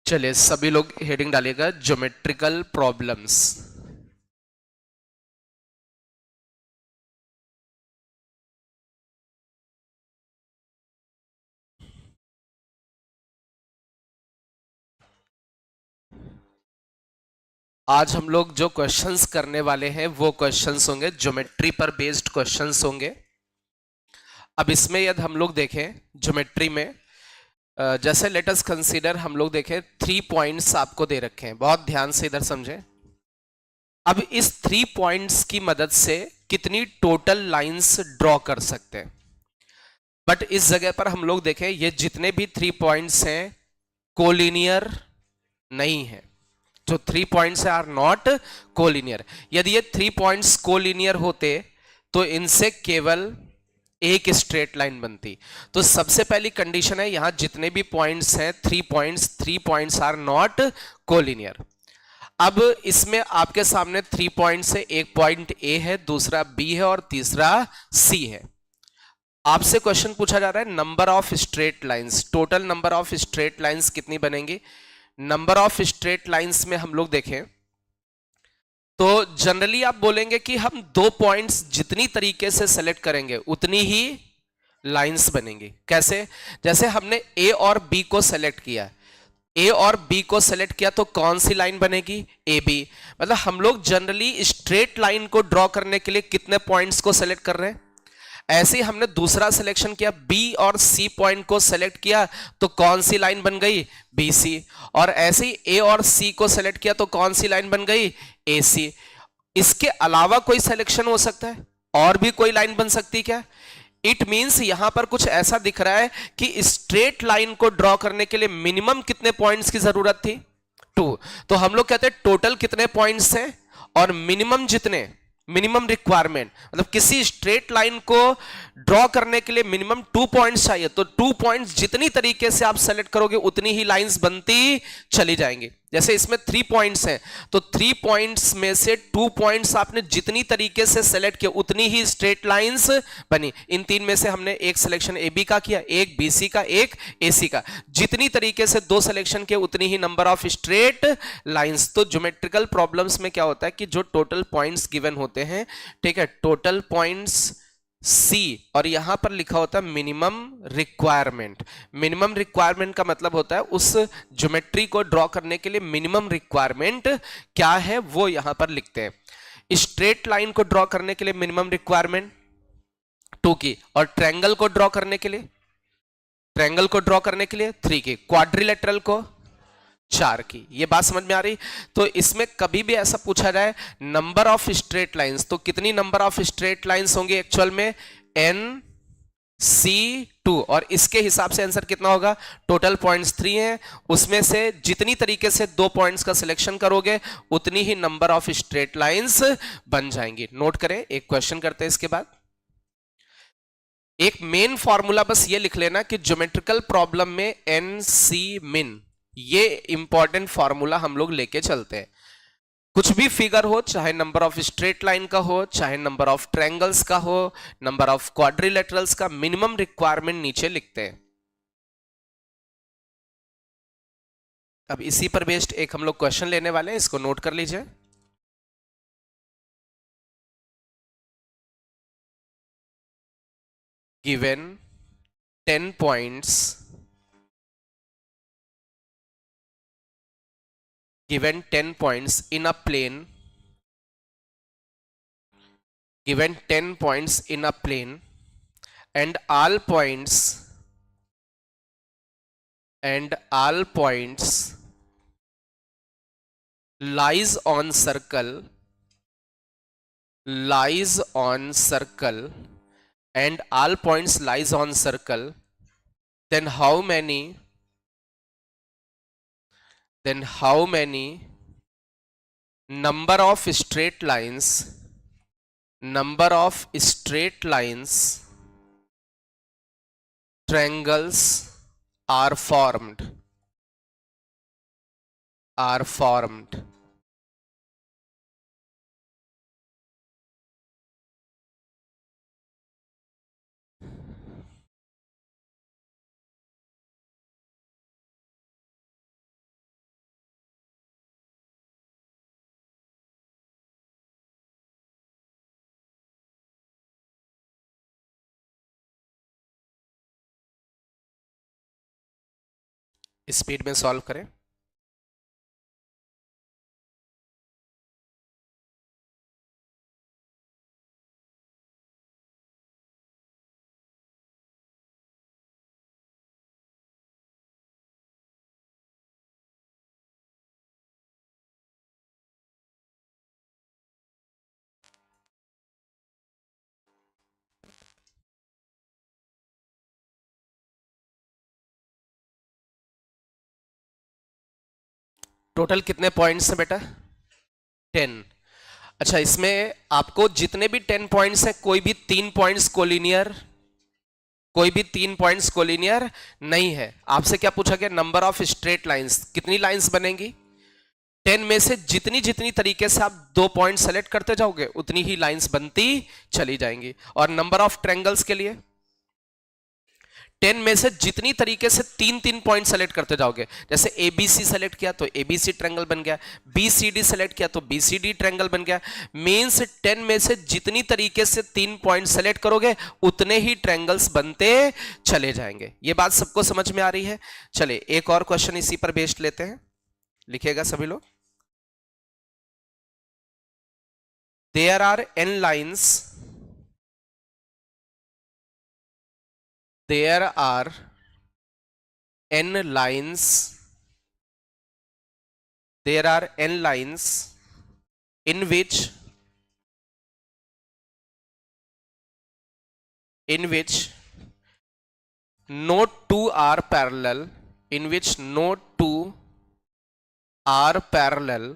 चलिए सभी लोग हेडिंग डालिएगा ज्योमेट्रिकल प्रॉब्लम्स। आज हम लोग जो क्वेश्चंस करने वाले हैं वो क्वेश्चंस होंगे ज्योमेट्री पर बेस्ड क्वेश्चंस होंगे। अब इसमें यदि हम लोग देखें ज्योमेट्री में जैसे लेट अस कंसीडर हम लोग देखें 3 पॉइंट्स आपको दे रखे हैं, बहुत ध्यान से इधर समझें। अब इस 3 पॉइंट्स की मदद से कितनी टोटल लाइंस ड्रॉ कर सकते हैं। बट इस जगह पर हम लोग देखें ये जितने भी 3 पॉइंट्स हैं कोलिनियर नहीं है। जो 3 पॉइंट्स आर नॉट कोलिनियर। यदि ये 3 पॉइंट्स कोलिनियर होते तो इनसे केवल एक स्ट्रेट लाइन बनती। तो सबसे पहली कंडीशन है यहां जितने भी पॉइंट्स हैं 3 पॉइंट्स आर नॉट कोलिनियर। अब इसमें आपके सामने 3 पॉइंट्स है, एक पॉइंट ए है, दूसरा बी है और तीसरा सी है। आपसे क्वेश्चन पूछा जा रहा है number of straight lines, total number of straight lines कितनी बनेंगी। नंबर ऑफ स्ट्रेट लाइंस में हम लोग देखें तो जनरली आप बोलेंगे कि हम 2 पॉइंट्स जितनी तरीके से सेलेक्ट करेंगे उतनी ही लाइंस बनेंगी। कैसे? जैसे हमने ए और बी को सेलेक्ट किया, ए और बी को सेलेक्ट किया तो कौन सी लाइन बनेगी? A B. मतलब हम लोग जनरली स्ट्रेट लाइन को ड्रॉ करने के लिए कितने पॉइंट्स को सेलेक्ट कर रहे हैं। ऐसे ही हमने दूसरा सिलेक्शन किया, बी और सी पॉइंट को सेलेक्ट किया तो कौन सी लाइन बन गई? B C. और ऐसे ही ए और सी को सेलेक्ट किया तो कौन सी लाइन बन गई? ए सी। इसके अलावा कोई सिलेक्शन हो सकता है? और भी कोई लाइन बन सकती क्या? इट मींस यहां पर कुछ ऐसा दिख रहा है कि स्ट्रेट लाइन को ड्रॉ करने के लिए मिनिमम कितने पॉइंट्स की जरूरत थी? 2। तो हम लोग कहते हैं टोटल कितने पॉइंट्स हैं और मिनिमम जितने, मिनिमम रिक्वायरमेंट मतलब किसी स्ट्रेट लाइन को ड्रॉ करने के लिए मिनिमम 2 पॉइंट्स चाहिए। तो 2 पॉइंट्स जितनी तरीके से आप सेलेक्ट करोगे उतनी ही लाइंस बनती चली जाएंगी। जैसे इसमें 3 पॉइंट्स हैं तो 3 पॉइंट्स में से 2 पॉइंट्स आपने जितनी तरीके से सेलेक्ट किया उतनी ही स्ट्रेट लाइंस बनी। इन 3 में से हमने एक सिलेक्शन ए बी का किया, एक बी सी का, एक ए सी का। जितनी तरीके से 2 सिलेक्शन के उतनी ही नंबर ऑफ स्ट्रेट लाइंस। तो ज्योमेट्रिकल प्रॉब्लम्स में क्या होता है कि जो टोटल पॉइंट्स गिवन होते हैं, ठीक है, टोटल पॉइंट्स सी और यहां पर लिखा होता है मिनिमम रिक्वायरमेंट। मिनिमम रिक्वायरमेंट का मतलब होता है उस ज्योमेट्री को ड्रॉ करने के लिए मिनिमम रिक्वायरमेंट क्या है वो यहां पर लिखते हैं। स्ट्रेट लाइन को ड्रॉ करने के लिए मिनिमम रिक्वायरमेंट 2 की, और ट्रायंगल को ड्रॉ करने के लिए, ट्रायंगल को ड्रॉ करने के लिए 3 की, क्वाड्रिलेटरल को 4 की। ये बात समझ में आ रही? तो इसमें कभी भी ऐसा पूछा जाए नंबर ऑफ स्ट्रेट लाइंस तो कितनी नंबर ऑफ स्ट्रेट लाइंस होंगी एक्चुअल में? n C2। और इसके हिसाब से आंसर कितना होगा? टोटल पॉइंट्स 3 हैं, उसमें से जितनी तरीके से 2 पॉइंट्स का सिलेक्शन करोगे उतनी ही नंबर ऑफ स्ट्रेट लाइंस बन जाएंगी। नोट करें, एक क्वेश्चन करते हैं इसके बाद। एक मेन फॉर्मूला बस ये लिख लेना कि ज्योमेट्रिकल प्रॉब्लम में एन सी मिन, ये इंपॉर्टेंट फॉर्मूला हम लोग लेके चलते हैं। कुछ भी फिगर हो, चाहे नंबर ऑफ स्ट्रेट लाइन का हो, चाहे नंबर ऑफ ट्रायंगल्स का हो, नंबर ऑफ क्वाड्रिलेटरल्स का, मिनिमम रिक्वायरमेंट नीचे लिखते हैं। अब इसी पर बेस्ड एक हम लोग क्वेश्चन लेने वाले हैं, इसको नोट कर लीजिए। Given 10 points, given 10 points in a plane, given 10 points in a plane and all points lies on circle, lies on circle and all points lies on circle, then how many number of straight lines, number of straight lines, triangles are formed speed में solve करें। Total कितने points हैं बेटा? 10। अच्छा, इसमें आपको जितने भी 10 पॉइंट्स हैं, कोई भी 3 पॉइंट्स कोलिनियर, कोई भी 3 पॉइंट्स कोलिनियर नहीं है। आपसे क्या पूछा गया? नंबर ऑफ स्ट्रेट लाइंस, कितनी लाइंस बनेंगी? 10 में से जितनी जितनी तरीके से आप 2 पॉइंट सेलेक्ट करते जाओगे उतनी ही लाइंस बनती चली जाएंगी। और नंबर ऑफ ट्रायंगल्स के लिए 10 में से जितनी तरीके से 3-3 पॉइंट सेलेक्ट करते जाओगे, जैसे एबीसी सेलेक्ट किया तो एबीसी ट्रायंगल बन गया, बीसीडी सेलेक्ट किया तो बीसीडी ट्रायंगल बन गया। मींस 10 में से जितनी तरीके से 3 पॉइंट सेलेक्ट करोगे उतने ही ट्रायंगल्स बनते चले जाएंगे। ये बात सबको समझ में आ रही है? चलिए एक और क्वेश्चन इसी पर बेस्ड लेते हैं, लिखिएगा सभी लोग। There are n lines, there are n lines, there are n lines in which no two are parallel, in which no two are parallel,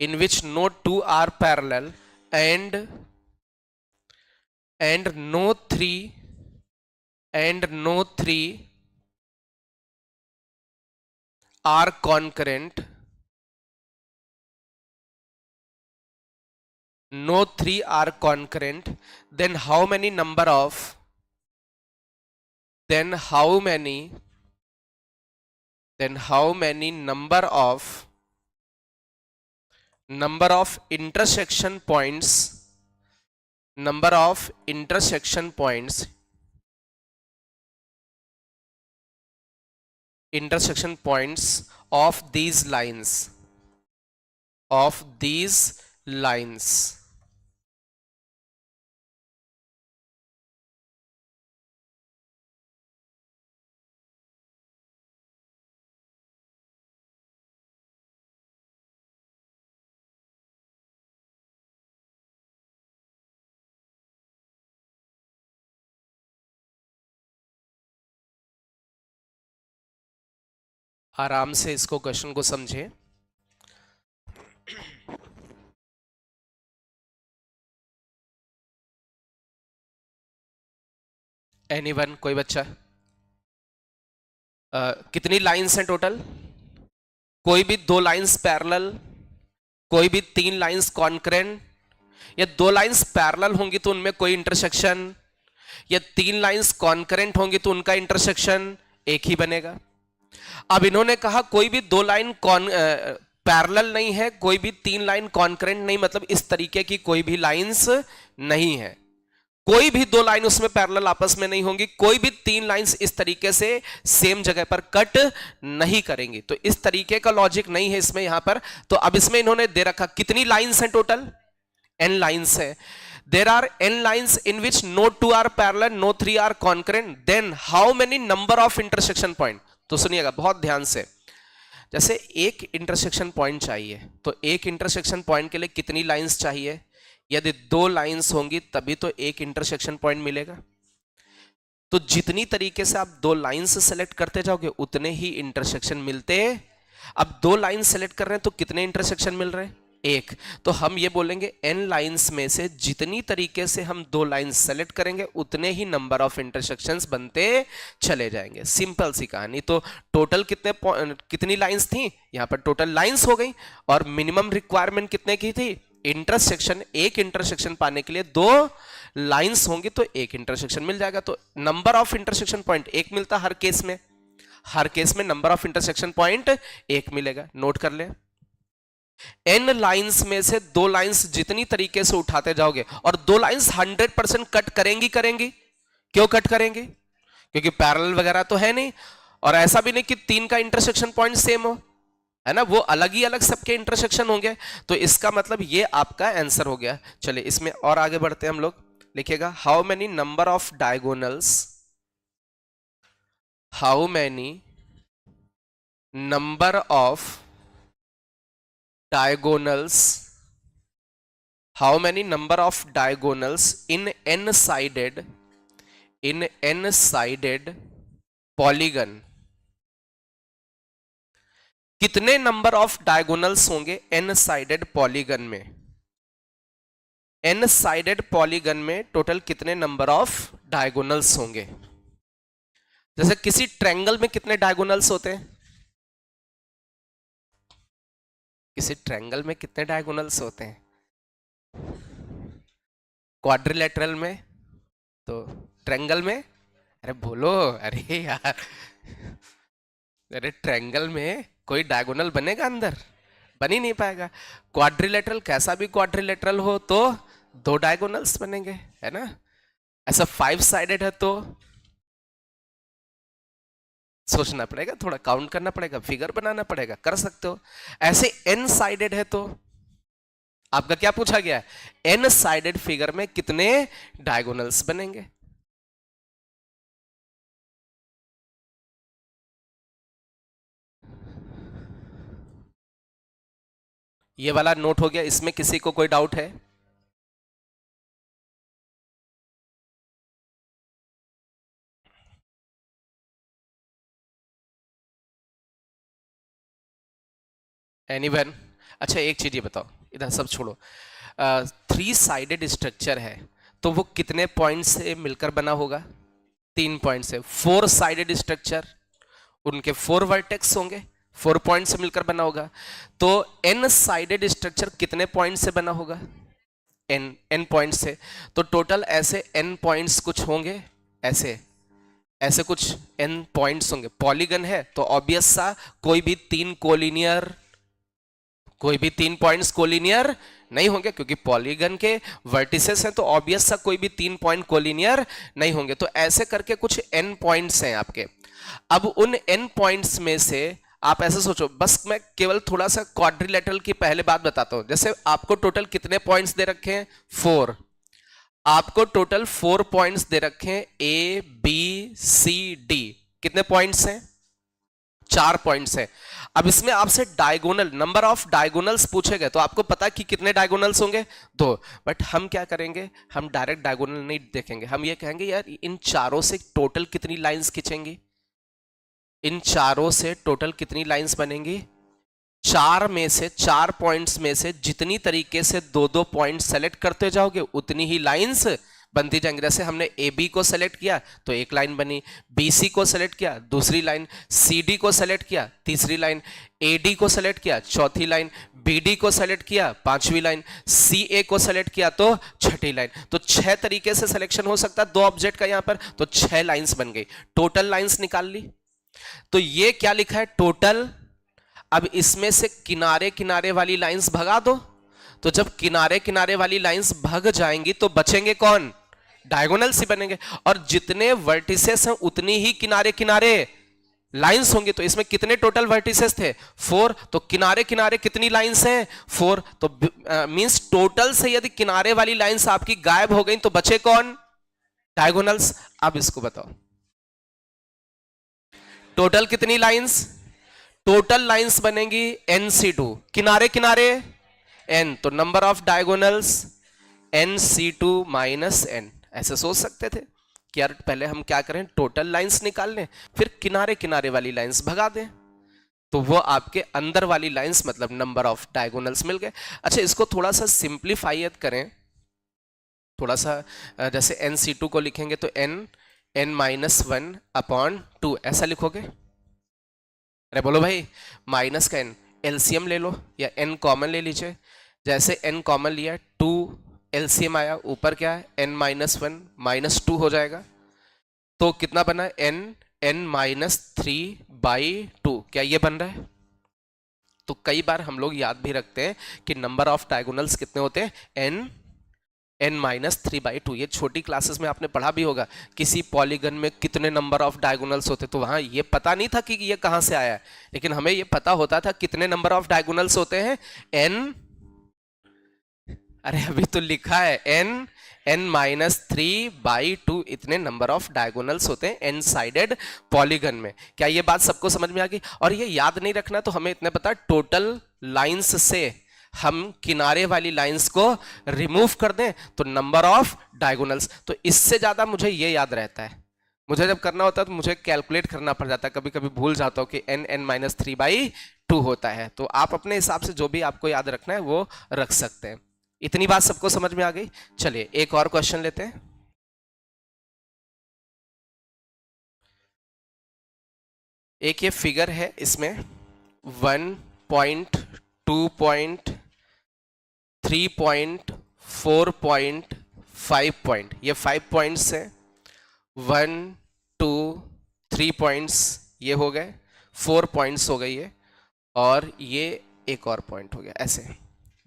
in which no two are parallel, and no three are concurrent, no three are concurrent, then how many number of number of intersection points of these lines आराम से इसको question को समझे। Anyone, कोई बच्चा? कितनी lines हैं total? कोई भी 2 लाइंस पैरेलल, कोई भी 3 लाइंस कॉन्करेंट, या 2 लाइंस पैरेलल होंगी तो उनमें कोई इंटरसेक्शन, या 3 लाइंस कॉन्करेंट होंगी तो उनका इंटरसेक्शन एक ही बनेगा। अब इन्होंने कहा कोई भी 2 लाइन पैरेलल नहीं है, कोई भी 3 लाइन कॉन्करेंट नहीं, मतलब इस तरीके की कोई भी लाइंस नहीं है, कोई भी 2 लाइन उसमें पैरेलल आपस में नहीं होंगी, कोई भी 3 लाइंस इस तरीके से सेम जगह पर कट नहीं करेंगी। तो इस तरीके का लॉजिक नहीं है इसमें यहां पर। तो अब इसमें इन्होंने दे रखा कितनी लाइंस हैं टोटल? n लाइंस है। There are n lines in which no 2 are parallel, no 3 are concurrent, then how many number of intersection point? तो सुनिएगा बहुत ध्यान से। जैसे एक इंटरसेक्शन पॉइंट चाहिए तो एक इंटरसेक्शन पॉइंट के लिए कितनी लाइंस चाहिए? यदि 2 लाइंस होंगी तभी तो एक इंटरसेक्शन पॉइंट मिलेगा। तो जितनी तरीके से आप 2 लाइंस सेलेक्ट करते जाओगे उतने ही इंटरसेक्शन मिलते। अब 2 लाइन सेलेक्ट कर रहे हैं तो कितने इंटरसेक्शन मिल रहे हैं? एक। तो हम ये बोलेंगे n लाइंस में से जितनी तरीके से हम 2 लाइंस सेलेक्ट करेंगे उतने ही नंबर ऑफ इंटरसेक्शंस बनते चले जाएंगे। सिंपल सी कहानी। तो टोटल कितनी लाइंस थी? यहां पर टोटल लाइंस हो गई, और मिनिमम रिक्वायरमेंट कितने की थी? इंटरसेक्शन। एक इंटरसेक्शन पाने के लिए 2 लाइंस होंगी तो एक इंटरसेक्शन मिल जाएगा। तो नंबर ऑफ इंटरसेक्शन पॉइंट एक मिलता हर केस में नंबर ऑफ इंटरसेक्शन पॉइंट एक मिलेगा। नोट कर ले, n लाइंस में से 2 लाइंस जितनी तरीके से उठाते जाओगे, और 2 लाइंस 100% कट करेंगी। क्यों कट करेंगी? क्योंकि पैरेलल वगैरह तो है नहीं, और ऐसा भी नहीं कि तीन का इंटरसेक्शन पॉइंट सेम हो, है ना, वो अलग ही अलग सबके इंटरसेक्शन होंगे। तो इसका मतलब ये आपका आंसर हो गया। चलिए इसमें और आगे बढ़ते हैं हम लोग। लिखिएगा how many number of diagonals, how many number of diagonals, how many number of diagonals in n-sided polygon, कितने नंबर ऑफ डायगोनल्स होंगे n साइडेड पॉलीगन में, n साइडेड पॉलीगन में टोटल कितने नंबर ऑफ डायगोनल्स होंगे। जैसे किसी triangle में कितने डायगोनल्स होते हैं, किसी ट्रायंगल में कितने डायगोनल्स होते हैं, क्वाड्रिलेटरल में, तो ट्रायंगल में, अरे बोलो, अरे यार, अरे ट्रायंगल में कोई डायगोनल बनेगा अंदर, बन ही नहीं पाएगा। क्वाड्रिलेटरल, कैसा भी क्वाड्रिलेटरल हो तो दो डायगोनल्स बनेंगे, है ना। ऐसा 5 साइडेड है तो सोचना पड़ेगा, थोड़ा काउंट करना पड़ेगा, फिगर बनाना पड़ेगा, कर सकते हो। ऐसे n साइडेड है तो आपका क्या पूछा गया है, n साइडेड फिगर में कितने डायगोनल्स बनेंगे। ये वाला नोट हो गया, इसमें किसी को कोई डाउट है। एनीवन? अच्छा एक चीज ये बताओ, इधर सब छोड़ो, 3 साइडेड स्ट्रक्चर है तो वो कितने पॉइंट से मिलकर बना होगा, 3 पॉइंट से। 4 साइडेड स्ट्रक्चर, उनके 4 वर्टेक्स होंगे, 4 पॉइंट से मिलकर बना होगा। तो n साइडेड स्ट्रक्चर कितने पॉइंट से बना होगा, n पॉइंट से। तो टोटल ऐसे n पॉइंट्स कुछ होंगे, ऐसे ऐसे कुछ n पॉइंट्स होंगे। पॉलीगन है तो ऑब्वियस सा कोई भी 3 कोलिनियर, कोई भी 3 पॉइंट्स कोलिनियर नहीं होंगे, क्योंकि पॉलीगन के वर्टिसेस हैं तो ऑब्वियस सा कोई भी 3 पॉइंट कोलिनियर नहीं होंगे। तो ऐसे करके कुछ n पॉइंट्स हैं आपके। अब उन n पॉइंट्स में से आप ऐसे सोचो, बस मैं केवल थोड़ा सा क्वाड्रिलेटरल की पहले बात बताता हूं। जैसे आपको टोटल कितने पॉइंट्स दे रखे हैं, 4। आपको टोटल 4 पॉइंट्स दे रखे हैं, A B C D। कितने पॉइंट्स हैं, 4 पॉइंट्स हैं। अब इसमें आपसे डायगोनल, नंबर ऑफ डायगोनल्स पूछे गए तो आपको पता कि कितने डायगोनल्स होंगे, 2। बट हम क्या करेंगे, हम डायरेक्ट डायगोनल नहीं देखेंगे, हम ये कहेंगे यार इन चारों से टोटल कितनी लाइंस खींचेंगी, इन चारों से टोटल कितनी लाइंस बनेंगी। 4 में से, 4 पॉइंट्स में से जितनी तरीके से 2-2 पॉइंट सेलेक्ट करते जाओगे उतनी ही लाइंस बनती जाएंगी। जैसे हमने ए बी को सेलेक्ट किया तो एक लाइन बनी, बी सी को सेलेक्ट किया दूसरी लाइन, सी डी को सेलेक्ट किया तीसरी लाइन, ए डी को सेलेक्ट किया चौथी लाइन, बी डी को सेलेक्ट किया पांचवी लाइन, सी ए को सेलेक्ट किया तो छठी लाइन। तो 6 तरीके से सिलेक्शन हो सकता है 2 ऑब्जेक्ट का यहां पर, तो 6 लाइंस बन गई। टोटल लाइंस निकाल ली, तो ये क्या लिखा है, टोटल। अब इसमें से किनारे किनारे वाली लाइंस भगा दो, तो जब किनारे किनारे वाली लाइंस भग जाएंगी तो बचेंगे कौन, डायगोनल्स ही बनेंगे। और जितने वर्टिसेस हैं उतनी ही किनारे किनारे लाइंस होंगी। तो इसमें कितने टोटल वर्टिसेस थे, 4। तो किनारे किनारे कितनी लाइंस हैं, 4। तो मींस टोटल से यदि किनारे वाली लाइंस आपकी गायब हो गई तो बचे कौन, डायगोनल्स। अब इसको बताओ टोटल कितनी लाइंस, टोटल लाइंस बनेंगी NC2, किनारे किनारे n, तो number of diagonals NC2 minus n। ऐसे सोच सकते थे कि यार पहले हम क्या करें, टोटल लाइंस निकाल लें फिर किनारे किनारे वाली लाइंस भगा दें, तो वो आपके अंदर वाली लाइंस मतलब नंबर ऑफ डायगोनल्स मिल गए। अच्छा इसको थोड़ा सा सिंप्लीफाई करें, थोड़ा सा जैसे NC2 को लिखेंगे तो n माइनस 1 अपॉन 2 ऐसा लिखोगे। अरे बोलो भाई, माइनस का n, एलसीएम ले लो या n कॉमन ले लीजिए। जैसे n कॉमन लिया 2 एलसीएम आया, ऊपर क्या है n माइनस 1 माइनस 2 हो जाएगा, तो कितना बना n माइनस 3/2, क्या ये बन रहा है। तो कई बार हम लोग याद भी रखते हैं कि नंबर ऑफ डायगोनल्स कितने होते हैं, n n-3/2। ये छोटी क्लासेस में आपने पढ़ा भी होगा, किसी पॉलीगन में कितने नंबर ऑफ डायगोनल्स होते, तो वहां ये पता नहीं था कि ये कहां से आया है, लेकिन हमें ये पता होता था कितने नंबर ऑफ डायगोनल्स होते हैं, n, अरे अभी तो लिखा है n-3/2 इतने नंबर ऑफ डायगोनल्स होते हैं n साइडेड पॉलीगन में। क्या ये बात सबको समझ में आ गई? और ये याद नहीं रखना, तो हमें इतने पता, टोटल लाइंस से हम किनारे वाली लाइंस को रिमूव कर दें तो नंबर ऑफ डायगोनल्स, तो इससे ज्यादा मुझे ये याद रहता है। मुझे जब करना होता है तो मुझे कैलकुलेट करना पड़ जाता है, कभी कभी भूल जाता हूं कि n-3/2 होता है। तो आप अपने हिसाब से जो भी आपको याद रखना है वो रख सकते हैं। इतनी बात सबको समझ में आ गई? चलिए एक और क्वेश्चन लेते हैं। एक ये फिगर है, इसमें 1 point, 2 point, 3 point, 4 point, 5 point, ये 5 पॉइंट्स है। 1 2 3 पॉइंट्स ये हो गए, 4 पॉइंट्स हो गई है, और ये एक और पॉइंट हो गया। ऐसे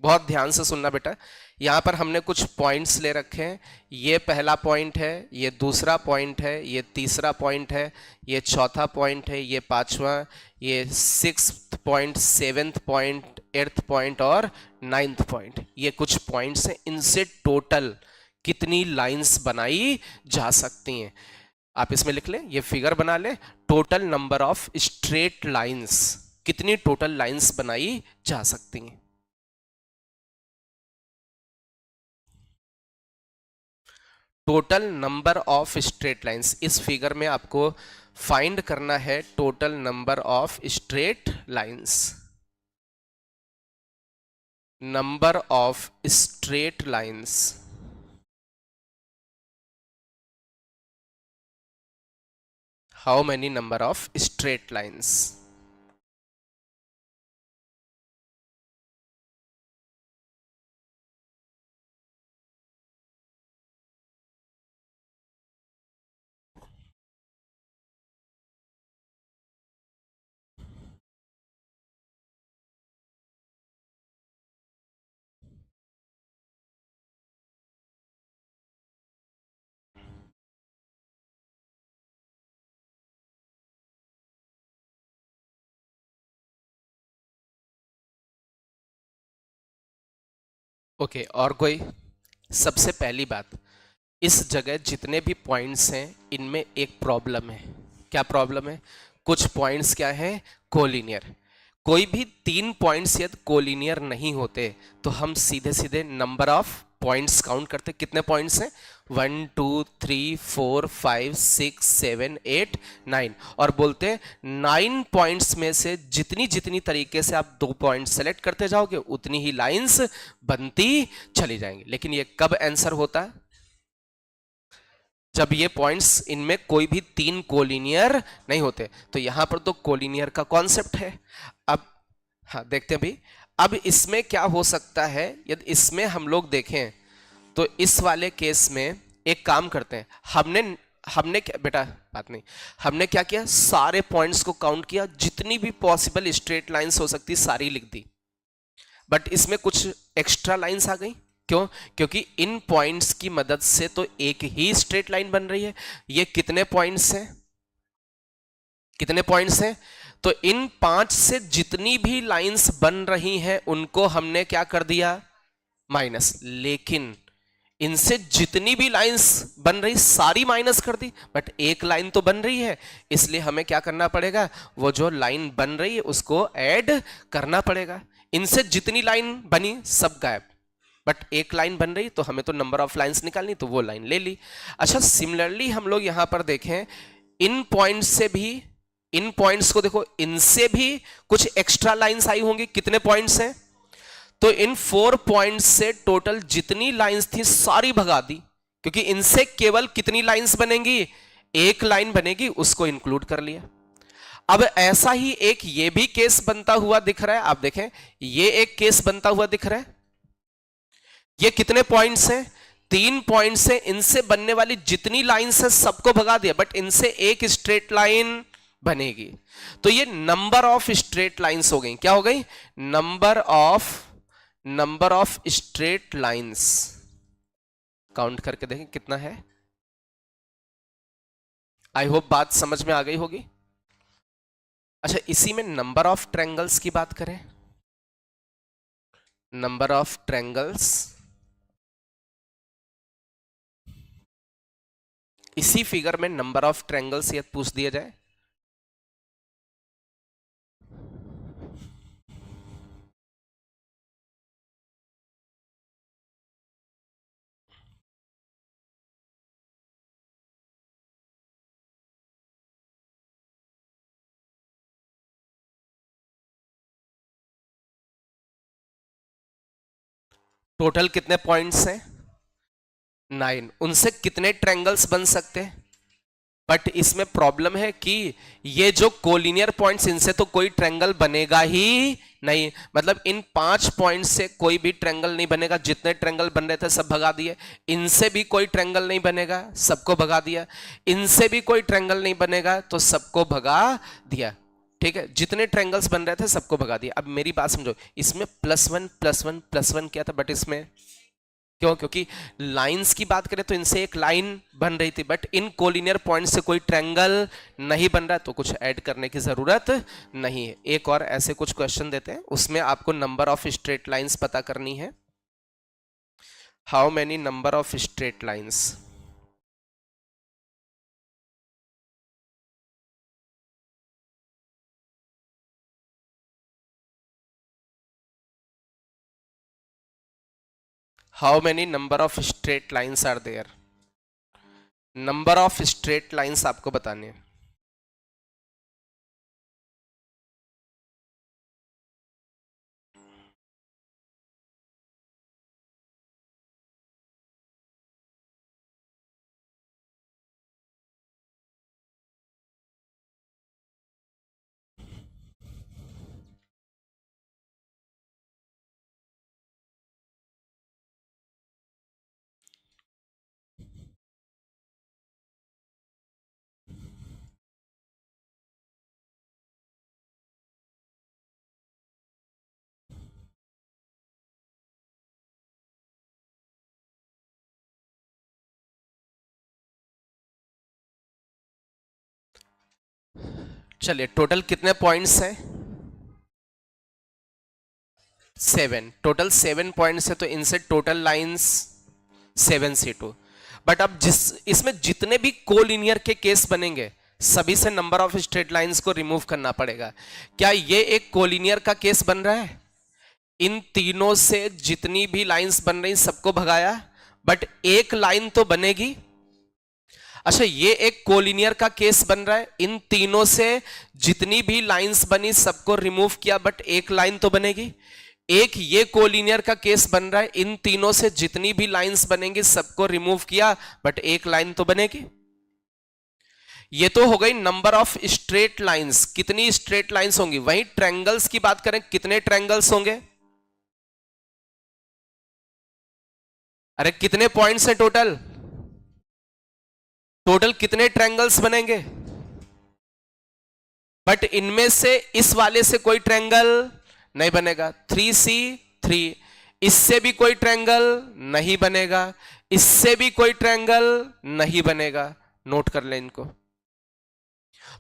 बहुत ध्यान से सुनना बेटा, यहां पर हमने कुछ पॉइंट्स ले रखे हैं। ये पहला पॉइंट है, ये दूसरा पॉइंट है, ये तीसरा पॉइंट है, ये चौथा पॉइंट है, ये पांचवा, ये 6th point, 7th point, 8th point और 9th पॉइंट। ये कुछ पॉइंट्स हैं, इनसे टोटल कितनी लाइंस बनाई जा सकती हैं आप इसमें लिख लें, ये फिगर बना लें। Total number of straight lines, कितनी टोटल लाइंस बनाई जा सकती हैं। Total number of straight lines, इस फिगर में आपको फाइंड करना है total number of straight lines. Number of straight lines, how many number of straight lines. Okay, और कोई? सबसे पहली बात, इस जगह जितने भी पॉइंट्स हैं इनमें एक प्रॉब्लम है। क्या प्रॉब्लम है? कुछ पॉइंट्स क्या हैं? कोलिनियर। कोई भी 3 पॉइंट्स यदि कोलिनियर नहीं होते तो हम सीधे सीधे नंबर ऑफ पॉइंट्स काउंट करते। कितने पॉइंट्स हैं? 1 2 3 4 5 6 7 8 9, और बोलते 9 पॉइंट्स में से जितनी जितनी तरीके से आप 2 पॉइंट सेलेक्ट करते जाओगे उतनी ही लाइंस बनती चली जाएंगी। लेकिन ये कब आंसर होता है? जब ये पॉइंट्स, इनमें कोई भी 3 कोलिनियर नहीं होते। तो यहां पर तो कोलिनियर का कॉन्सेप्ट है। अब हाँ देखते हैं भी, अब इसमें क्या हो सकता है, यदि इसमें हम लोग देखें तो इस वाले केस में एक काम करते हैं, हमने हमने क्या बेटा, बात नहीं, हमने क्या किया, सारे पॉइंट्स को काउंट किया, जितनी भी पॉसिबल स्ट्रेट लाइंस हो सकती सारी लिख दी। बट इसमें कुछ एक्स्ट्रा लाइंस आ गई। क्यों? क्योंकि इन पॉइंट्स की मदद से तो एक ही स्ट्रेट लाइन बन रही है। ये कितने पॉइंट्स हैं? कितने पॉइंट्स हैं? तो इन 5 से जितनी भी लाइंस बन रही हैं उनको हमने क्या कर दिया? माइनस। लेकिन इनसे जितनी भी लाइंस बन रही सारी माइनस कर दी, बट एक लाइन तो बन रही है, इसलिए हमें क्या करना पड़ेगा? वो जो लाइन बन रही है उसको ऐड करना पड़ेगा। इनसे जितनी लाइन बनी सब गायब, बट एक लाइन बन रही, तो हमें तो नंबर ऑफ लाइंस निकालनी, तो वो लाइन ले ली। अच्छा, सिमिलरली हम लोग यहां पर देखें, इन पॉइंट से भी, इन पॉइंट्स को देखो, इनसे भी कुछ एक्स्ट्रा लाइंस आई होंगी। कितने पॉइंट्स हैं? तो इन 4 पॉइंट्स से टोटल जितनी लाइंस थी सारी भगा दी, क्योंकि इनसे केवल कितनी लाइंस बनेंगी? एक लाइन बनेगी, उसको इंक्लूड कर लिया। अब ऐसा ही एक ये भी केस बनता हुआ दिख रहा है। आप देखें, ये एक केस बनता हुआ दिख रहा है। ये कितने पॉइंट्स हैं? 3 पॉइंट्स हैं। इनसे बनने वाली जितनी लाइंस है सबको भगा दिया, बट इनसे एक स्ट्रेट लाइन बनेगी। तो ये नंबर ऑफ स्ट्रेट लाइंस हो गई। क्या हो गई? Number of straight lines. Count करके देखें कितना है। आई होप बात समझ में आ गई होगी। अच्छा, इसी में नंबर ऑफ ट्रायंगल्स की बात करें। नंबर ऑफ ट्रायंगल्स, इसी फिगर में नंबर ऑफ ट्रायंगल्स यदि पूछ दिया जाए, टोटल कितने पॉइंट्स हैं? 9। उनसे कितने ट्रायंगल्स बन सकते हैं? बट इसमें प्रॉब्लम है कि ये जो कोलिनियर पॉइंट्स, इनसे तो कोई ट्रायंगल बनेगा ही नहीं। मतलब इन 5 पॉइंट से कोई भी ट्रायंगल नहीं बनेगा। जितने ट्रायंगल बन रहे थे सब भगा दिए। इनसे भी कोई ट्रायंगल नहीं बनेगा, सबको भगा दिया। इनसे भी कोई ट्रायंगल नहीं बनेगा तो सबको भगा दिया। ठीक है, जितने ट्रायंगल्स बन रहे थे सबको भगा दिया। अब मेरी बात समझो, इसमें +1 +1 +1 क्या था, बट इसमें क्यों? क्योंकि लाइंस की बात करें तो इनसे एक लाइन बन रही थी, बट इन कोलिनियर पॉइंट से कोई ट्रायंगल नहीं बन रहा, तो कुछ ऐड करने की जरूरत नहीं है। एक और ऐसे कुछ क्वेश्चन देते हैं, उसमें आपको नंबर ऑफ स्ट्रेट लाइंस पता करनी है। How many number of straight lines? How many number of straight lines are there? Number of straight lines आपको बताने हैं। चलिए, टोटल कितने पॉइंट्स हैं? 7। टोटल 7 पॉइंट्स है, तो इनसे टोटल लाइंस 7 C2। बट अब जिस इसमें जितने भी कोलिनियर के केस बनेंगे, सभी से नंबर ऑफ स्ट्रेट लाइंस को रिमूव करना पड़ेगा। क्या ये एक कोलिनियर का केस बन रहा है? इन तीनों से जितनी भी लाइंस बन रही सबको भगाया, बट एक लाइन तो बनेगी। अच्छा, ये एक कोलिनियर का केस बन रहा है, इन तीनों से जितनी भी लाइंस बनी सबको रिमूव किया, बट एक लाइन तो बनेगी। एक ये कोलिनियर का केस बन रहा है, इन तीनों से जितनी भी लाइंस बनेंगी सबको रिमूव किया, बट एक लाइन तो बनेगी। ये तो हो गई नंबर ऑफ स्ट्रेट लाइंस, कितनी स्ट्रेट लाइंस होंगी। वहीं ट्रायंगल्स की बात करें, कितने ट्रायंगल्स होंगे? अरे कितने पॉइंट्स हैं टोटल? टोटल कितने ट्रायंगल्स बनेंगे? बट इनमें से इस वाले से कोई ट्रायंगल नहीं बनेगा। 3C3। इससे भी कोई ट्रायंगल नहीं बनेगा, इससे भी कोई ट्रायंगल नहीं बनेगा। नोट कर लें इनको।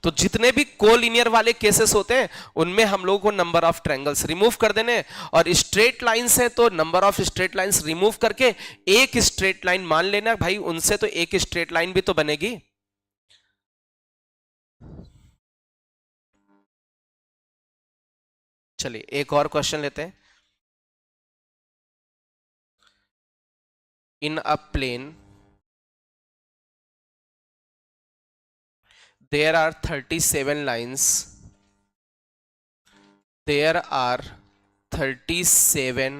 तो जितने भी कोलिनियर वाले केसेस होते हैं उनमें हम लोगों को नंबर ऑफ ट्रायंगल्स रिमूव कर देने, और स्ट्रेट लाइंस हैं तो number of straight lines remove करके एक स्ट्रेट लाइन मान लेना भाई, उनसे तो एक स्ट्रेट लाइन भी तो बनेगी। चलिए एक और क्वेश्चन लेते हैं। इन अ plane there are 37 lines. There are 37.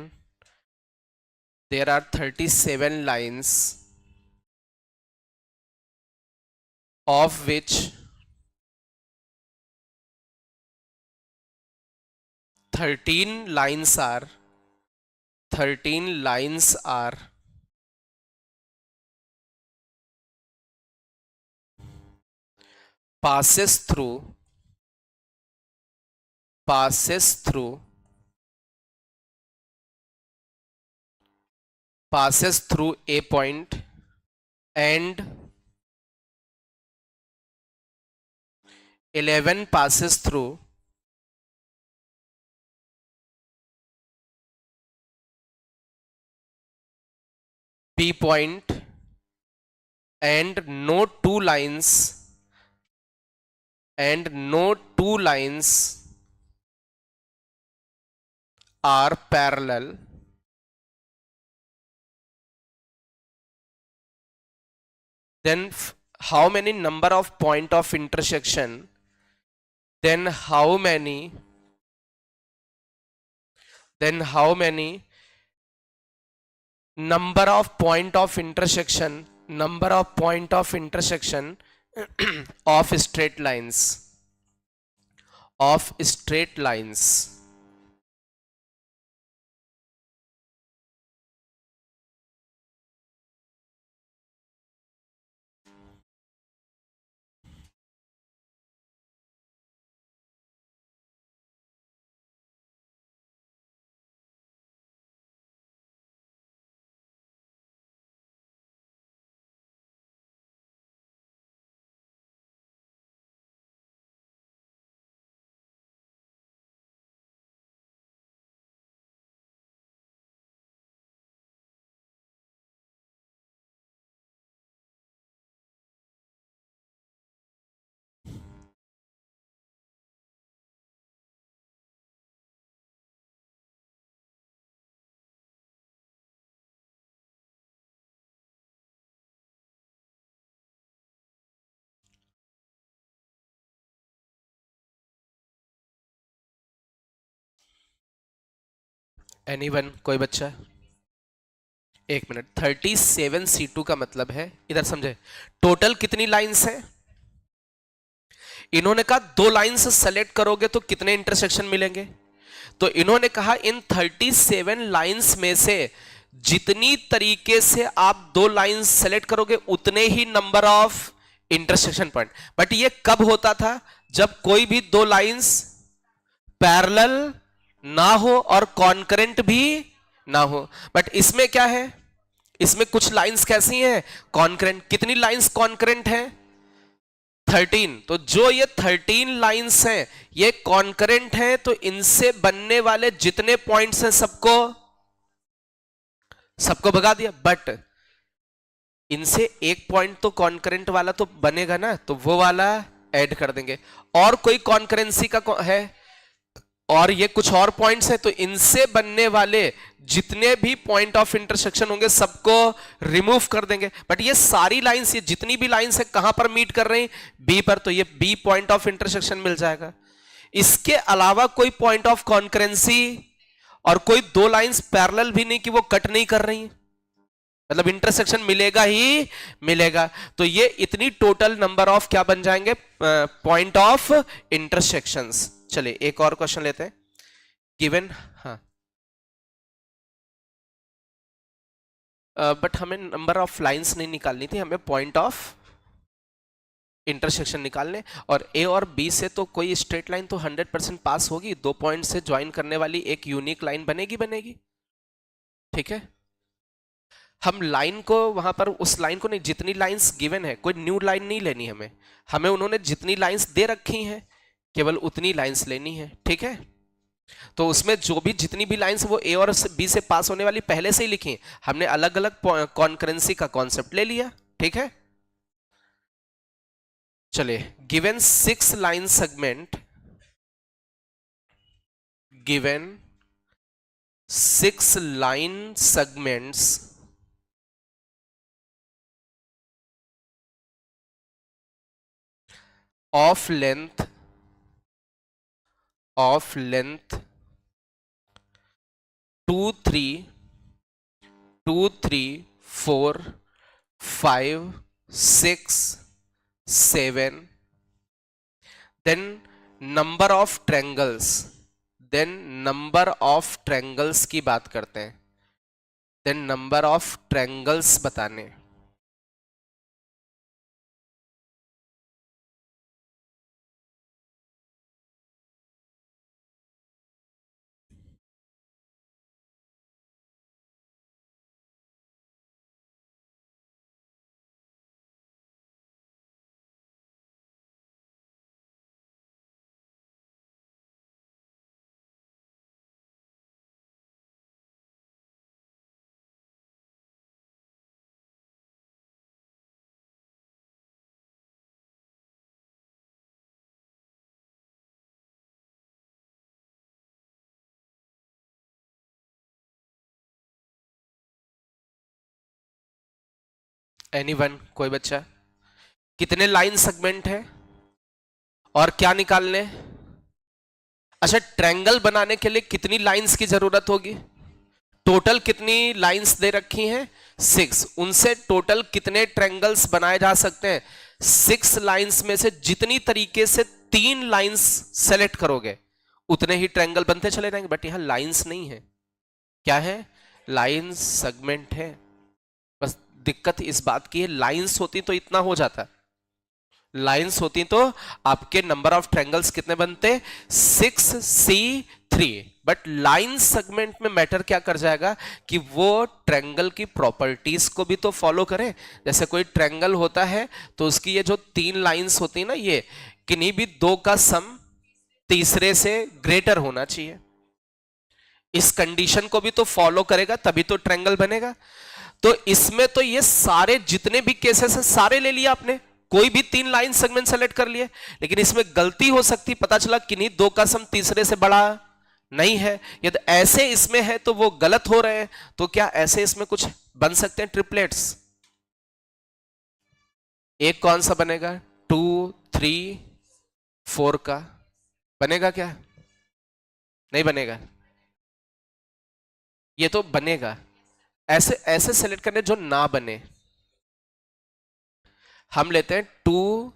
There are 37 lines, of which 13 lines are 13 lines are passes through passes through A point and 11 passes through B point and no two lines are parallel, then how many number of point of intersection, then how many number of point of intersection of straight lines. Anyone, कोई बच्चा? एक minute. 37C2 का मतलब है, इधर समझे, total कितनी lines है? इन्होंने कहा दो लाइंस सेलेक्ट करोगे तो कितने इंटरसेक्शन मिलेंगे, तो इन्होंने कहा इन 37 लाइंस में से जितनी तरीके से आप दो लाइंस सेलेक्ट करोगे उतने ही number of intersection point. But ये कब होता था? जब कोई भी दो लाइंस पैरेलल ना हो और कॉन्करेंट भी ना हो। बट इसमें क्या है, इसमें कुछ लाइंस कैसी हैं? कॉन्करेंट। कितनी लाइंस कॉन्करेंट हैं? 13। तो जो ये 13 लाइंस हैं ये कॉन्करेंट हैं, तो इनसे बनने वाले जितने पॉइंट्स हैं सबको भगा दिया। बट इनसे एक पॉइंट तो कॉन्करेंट वाला तो बनेगा ना, तो वो वाला ऐड कर देंगे। और कोई कॉन्करेंसी का है और ये कुछ और पॉइंट्स है, तो इनसे बनने वाले जितने भी पॉइंट ऑफ इंटरसेक्शन होंगे सबको रिमूव कर देंगे। बट ये सारी लाइंस, ये जितनी भी लाइंस है कहां पर मीट कर रही? बी पर, तो ये बी पॉइंट ऑफ इंटरसेक्शन मिल जाएगा। इसके अलावा कोई पॉइंट ऑफ कॉन्करेंसी और कोई दो लाइंस पैरेलल भी नहीं कि वो कट नहीं कर रही, मतलब इंटरसेक्शन मिलेगा ही मिलेगा। तो ये इतनी टोटल नंबर ऑफ क्या बन जाएंगे? Point of intersections. चलिए एक और क्वेश्चन लेते हैं। गिवन, हाँ, बट हमें नंबर ऑफ लाइंस नहीं निकालनी थी, हमें पॉइंट ऑफ इंटरसेक्शन निकालने। और ए और बी से तो कोई स्ट्रेट लाइन तो 100% पास होगी, दो पॉइंट से ज्वाइन करने वाली एक यूनिक लाइन बनेगी। ठीक है, हम लाइन को वहां पर, उस लाइन को नहीं, जितनी लाइंस गिवन है, कोई न्यू लाइन नहीं लेनी हमें, हमें उन्होंने जितनी लाइंस दे रखी हैं केवल उतनी लाइंस लेनी है। ठीक है, तो उसमें जो भी जितनी भी लाइंस वो ए और बी से पास होने वाली पहले से ही लिखी, हमने अलग अलग कॉन्करेंसी का कॉन्सेप्ट ले लिया। ठीक है, चलिए, given 6 line segment, given 6 line segments of length 2 3 2 3 4 5 6 7, then number of triangles, then number of triangles की बात करते हैं, then number of triangles बताने। एनीवन, कोई बच्चा? कितने लाइन सेगमेंट है और क्या निकालने? अच्छा, ट्रायंगल बनाने के लिए कितनी लाइंस की जरूरत होगी? टोटल कितनी लाइंस दे रखी हैं? 6। उनसे टोटल कितने ट्रायंगल्स बनाए जा सकते हैं? 6 लाइंस में से जितनी तरीके से 3 लाइंस सेलेक्ट करोगे उतने ही ट्रायंगल बनते चले जाएंगे। बट यहां लाइंस नहीं है, क्या है? लाइंस सेगमेंट है। बस दिक्कत इस बात की है, लाइंस होती तो इतना हो जाता, लाइंस होती तो आपके नंबर ऑफ ट्रायंगल्स कितने बनते? 6C3। बट लाइन सेगमेंट में मैटर क्या कर जाएगा कि वो ट्रायंगल की प्रॉपर्टीज को भी तो फॉलो करे। जैसे कोई ट्रायंगल होता है तो उसकी ये जो 3 लाइंस होती है ना, ये किन्हीं भी 2 का सम तीसरे से ग्रेटर होना चाहिए। इस कंडीशन को भी तो फॉलो करेगा तभी तो ट्रायंगल बनेगा। तो इसमें तो ये सारे जितने भी केसेस है सारे ले लिया आपने, कोई भी 3 लाइन सेगमेंट सेलेक्ट कर लिए। लेकिन इसमें गलती हो सकती, पता चला किन्हीं 2 का सम तीसरे से बड़ा नहीं है। यदि ऐसे इसमें है तो वो गलत हो रहे हैं। तो क्या ऐसे इसमें कुछ बन सकते हैं ट्रिपलेट्स? एक कौन सा बनेगा? 2, 3, 4 का बनेगा क्या? नहीं बनेगा। ये तो बनेगा। ऐसे ऐसे सेलेक्ट करने जो ना बने। हम लेते हैं 2,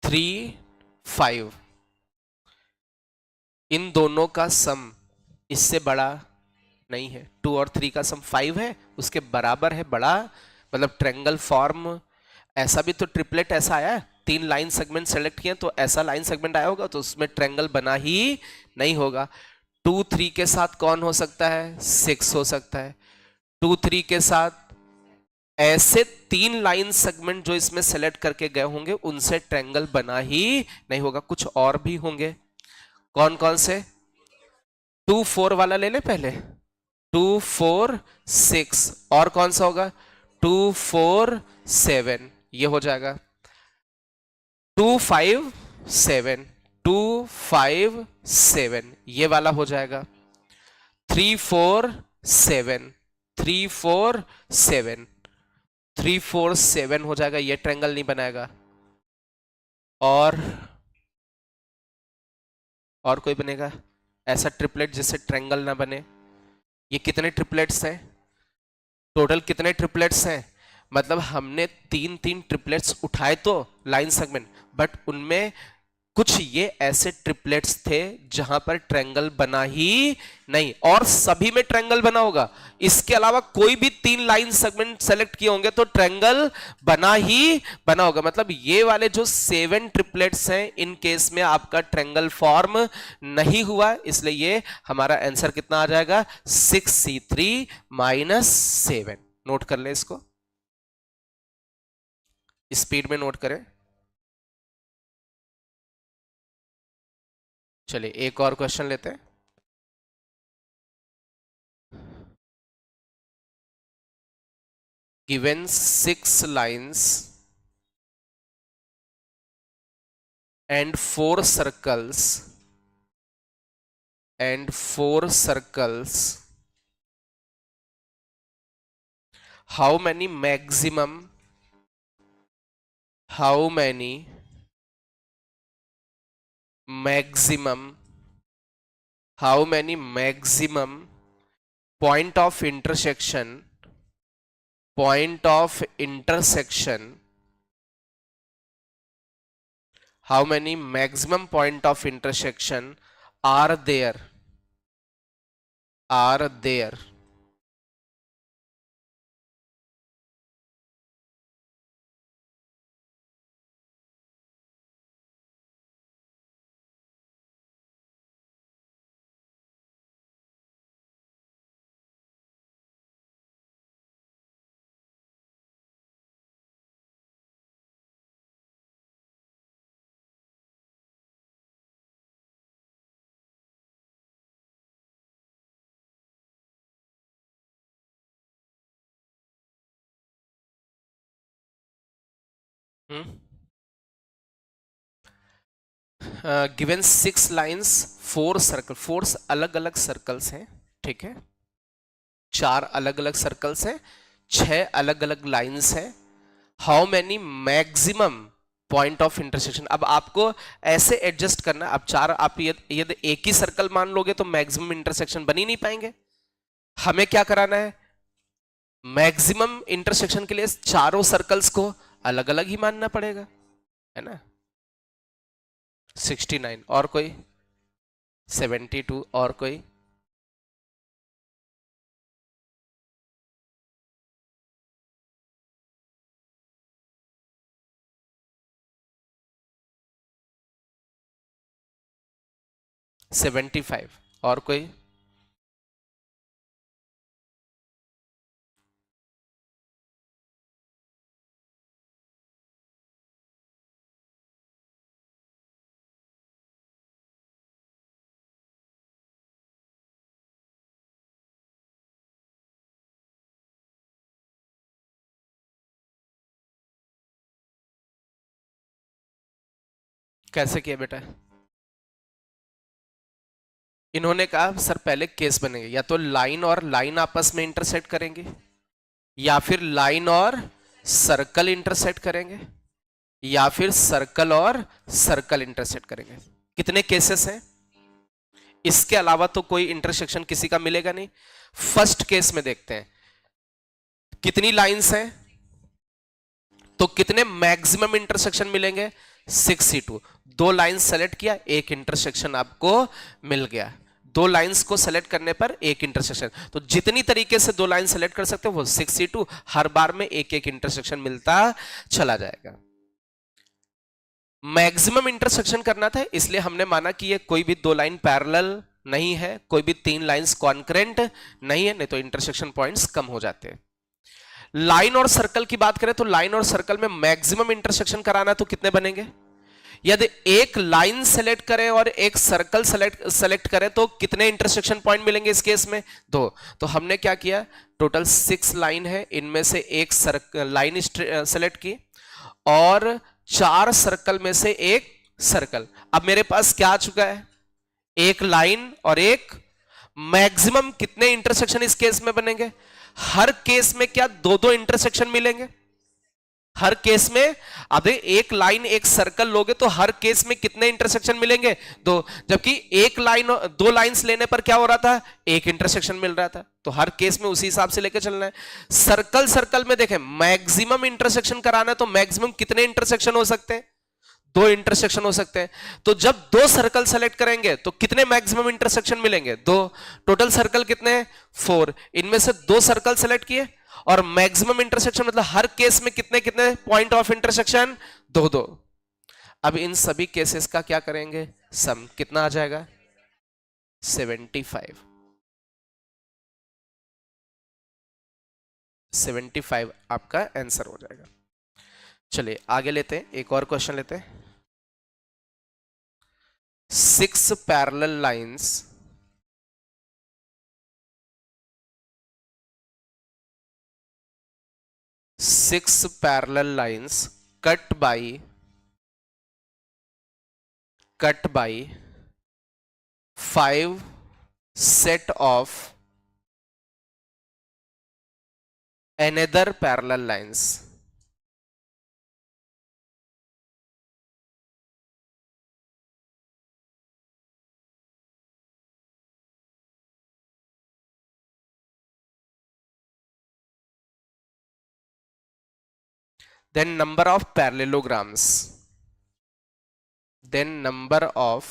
3, 5। इन दोनों का सम इससे बड़ा नहीं है। 2 और 3 का सम 5 है, उसके बराबर है, बड़ा, मतलब ट्रायंगल फॉर्म। ऐसा भी तो ट्रिपलेट ऐसा आया, 3 लाइन सेगमेंट सेलेक्ट किए तो ऐसा लाइन सेगमेंट आया होगा, तो उसमें ट्रायंगल बना ही नहीं होगा। 2, 3 के साथ कौन हो सकता है? 6 हो सकता है। 2, 3 के साथ ऐसे 3 लाइन सेगमेंट जो इसमें सेलेक्ट करके गए होंगे उनसे ट्रायंगल बना ही नहीं होगा। कुछ और भी होंगे, कौन कौन से? 2, 4 वाला ले ले पहले। 2, 4, 6। और कौन सा होगा? 2, 4, 7। ये हो जाएगा 2, 5, 7। 2, 5, 7 ये वाला हो जाएगा। 3, 4, 7। 3, 4, 7। 3, 4, 7 हो जाएगा। ये ट्रायंगल नहीं बनाएगा। और कोई बनेगा ऐसा ट्रिपलेट जिससे ट्रायंगल ना बने? ये कितने ट्रिपलेट्स हैं? टोटल कितने ट्रिपलेट्स हैं? मतलब हमने 3 ट्रिपलेट्स उठाए तो लाइन सेगमेंट, बट उनमें कुछ ये ऐसे ट्रिपलेट्स थे जहां पर ट्रायंगल बना ही नहीं, और सभी में ट्रायंगल बना होगा। इसके अलावा कोई भी 3 लाइन सेगमेंट सेलेक्ट किए होंगे तो ट्रायंगल बना ही बना होगा। मतलब ये वाले जो 7 ट्रिपलेट्स हैं, इन केस में आपका ट्रायंगल फॉर्म नहीं हुआ, इसलिए ये हमारा आंसर कितना आ जाएगा? 6C3 - 7। नोट कर ले इसको, स्पीड में नोट करें। चलिए एक और क्वेश्चन लेते हैं। Given 6 lines and 4 circles how many maximum point of intersection how many maximum point of intersection are there given 6 lines 4 circle, 4 अलग अलग सर्कल्स हैं, ठीक है, 4 अलग अलग सर्कल्स हैं, 6 अलग अलग लाइंस हैं। How many maximum point of intersection. अब आपको ऐसे एडजस्ट करना, अब चार आप यदि एक ही सर्कल मान लोगे तो मैक्सिमम इंटरसेक्शन बन ही नहीं पाएंगे। हमें क्या कराना है, मैक्सिमम इंटरसेक्शन के लिए चारों सर्कल्स को अलग अलग ही मानना पड़ेगा, है ना। 69 और कोई, 72 और कोई, 75 और कोई, कैसे किया बेटा। इन्होंने कहा सर पहले केस बनेंगे, या तो लाइन और लाइन आपस में इंटरसेक्ट करेंगे, या फिर लाइन और सर्कल इंटरसेक्ट करेंगे, या फिर सर्कल और सर्कल इंटरसेक्ट करेंगे। कितने केसेस हैं, इसके अलावा तो कोई इंटरसेक्शन किसी का मिलेगा नहीं। फर्स्ट केस में देखते हैं कितनी लाइंस हैं, तो कितने मैक्सिमम इंटरसेक्शन मिलेंगे, 6C2। दो लाइन सेलेक्ट किया, एक इंटरसेक्शन आपको मिल गया। दो लाइंस को सेलेक्ट करने पर एक इंटरसेक्शन, तो जितनी तरीके से दो लाइन सेलेक्ट कर सकते हो वो 6C2, हर बार में एक एक इंटरसेक्शन मिलता चला जाएगा। मैक्सिमम इंटरसेक्शन करना था, इसलिए हमने माना कि ये कोई भी दो लाइन पैरेलल नहीं है, कोई भी तीन लाइंस कॉन्करेंट नहीं है, नहीं तो इंटरसेक्शन पॉइंट्स कम हो जाते हैं। लाइन और सर्कल की बात करें तो लाइन और सर्कल में मैक्सिमम इंटरसेक्शन कराना तो कितने बनेंगे, यदि एक लाइन सेलेक्ट करें और एक सर्कल सेलेक्ट करें तो कितने इंटरसेक्शन पॉइंट मिलेंगे इस केस में, दो। तो हमने क्या किया, टोटल 6 लाइन है, इनमें से एक लाइन सेलेक्ट की और 4 सर्कल में से एक सर्कल। अब मेरे पास क्या आ चुका है, एक लाइन और एक, मैक्सिमम कितने इंटरसेक्शन इस केस में बनेंगे, हर केस में क्या दो दो इंटरसेक्शन मिलेंगे, हर केस में। अब एक लाइन एक सर्कल लोगे तो हर केस में कितने इंटरसेक्शन मिलेंगे, दो। जबकि एक लाइन दो लाइंस लेने पर क्या हो रहा था, एक इंटरसेक्शन मिल रहा था। तो हर केस में उसी हिसाब से लेकर चलना है। सर्कल सर्कल में देखें मैक्सिमम इंटरसेक्शन कराना है तो मैक्सिमम कितने इंटरसेक्शन हो सकते हैं, दो इंटरसेक्शन हो सकते हैं। तो जब दो सर्कल सेलेक्ट करेंगे तो कितने मैक्सिमम इंटरसेक्शन मिलेंगे, दो। टोटल सर्कल कितने हैं, 4। इनमें से दो सर्कल सेलेक्ट किए और मैक्सिमम इंटरसेक्शन मतलब हर केस में कितने कितने पॉइंट ऑफ इंटरसेक्शन, दो दो। अब इन सभी केसेस का क्या करेंगे, सम कितना आ जाएगा, 75। 75 आपका आंसर हो जाएगा। चलिए आगे लेते हैं, एक और क्वेश्चन लेते हैं। 6 parallel lines six parallel lines cut by 5 set of another parallel lines. Then number of parallelograms. Then number of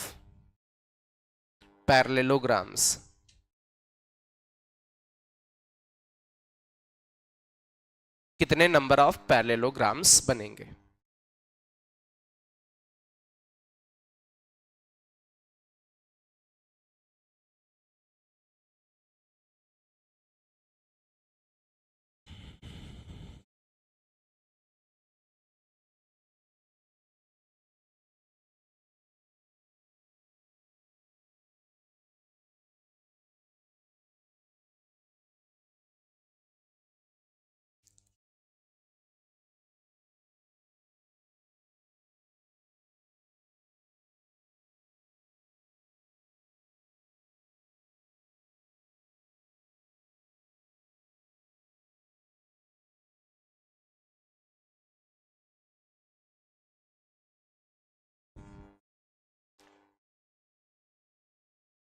parallelograms. कितने नंबर ऑफ पैरेललोग्राम्स बनेंगे।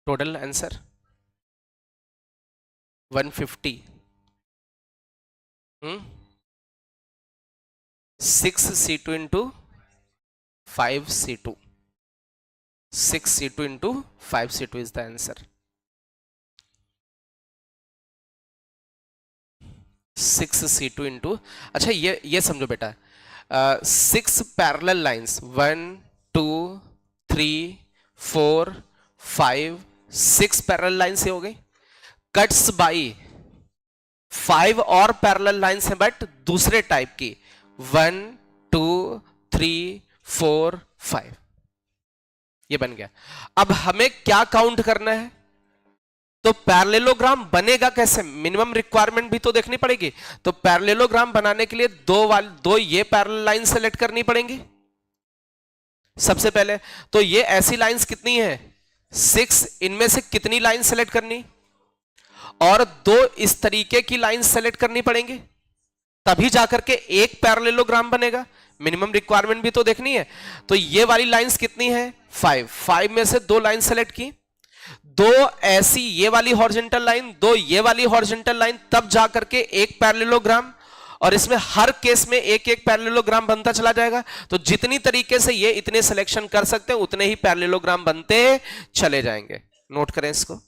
Total answer 150। 6c2 into 5c2, 6c2 into 5c2 is the answer. 6c2 into, अच्छा ये समझो बेटा, 6 parallel lines, 1 2 3 4 5 6 parallel lines हो गई, cuts by 5 और parallel lines हैं बट दूसरे टाइप की, 1 2 3 4 5, ये बन गया। अब हमें क्या काउंट करना है, तो पैरेललोग्राम बनेगा कैसे, मिनिमम रिक्वायरमेंट भी तो देखनी पड़ेगी। तो पैरेललोग्राम बनाने के लिए दो ये पैरेलल लाइन सेलेक्ट करनी पड़ेंगी सबसे पहले। तो ये ऐसी लाइंस कितनी है 6, इनमें से कितनी लाइन सेलेक्ट करनी, और दो इस तरीके की लाइन सेलेक्ट करनी पड़ेंगी, तभी जाकर के एक पैरेललोग्राम बनेगा। मिनिमम रिक्वायरमेंट भी तो देखनी है। तो ये वाली लाइंस कितनी है 5 में से दो लाइन सेलेक्ट की, दो ऐसी ये वाली हॉरिजॉन्टल लाइन, दो ये वाली हॉरिजॉन्टल लाइन, तब जाकर के एक पैरेललोग्राम। और इसमें हर केस में एक एक पैरेललोग्राम बनता चला जाएगा। तो जितनी तरीके से ये इतने सिलेक्शन कर सकते हैं उतने ही पैरेललोग्राम बनते चले जाएंगे। नोट करें इसको।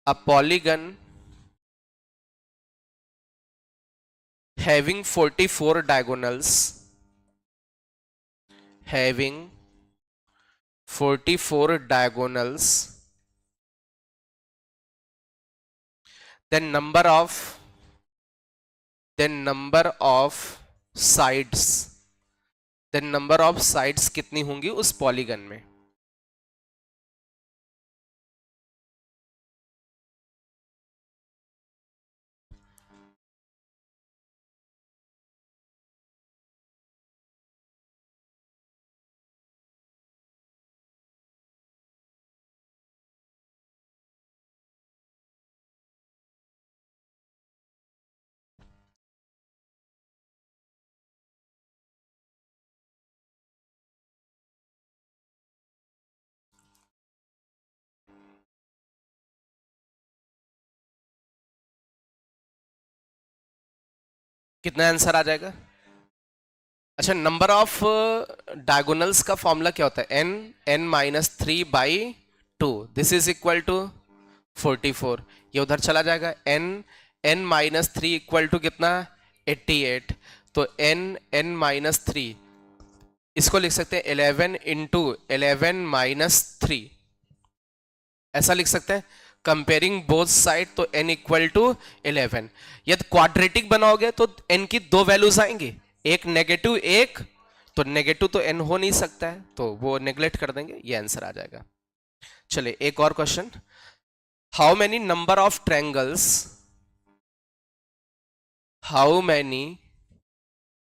A polygon having 44 diagonals, having 44 diagonals, then number of sides, then number of sides कितनी होंगी उस पॉलीगन में। कितना आंसर आ जाएगा। अच्छा, नंबर ऑफ डायगोनल्स का फॉर्मूला क्या होता है, n-3/2, this is equal to 44। ये उधर चला जाएगा, n-3 इक्वल टू कितना 88। तो n-3 इसको लिख सकते हैं 11 इंटू 11-3, ऐसा लिख सकते हैं। कंपेयरिंग बोथ साइड, तो n इक्वल टू 11। यदि क्वाड्रेटिक बनाओगे तो n की दो वैल्यूज आएंगी, एक नेगेटिव एक, तो नेगेटिव तो n हो नहीं सकता है, तो वो नेग्लेक्ट कर देंगे, ये आंसर आ जाएगा। चलिए एक और question. How many number of triangles, how many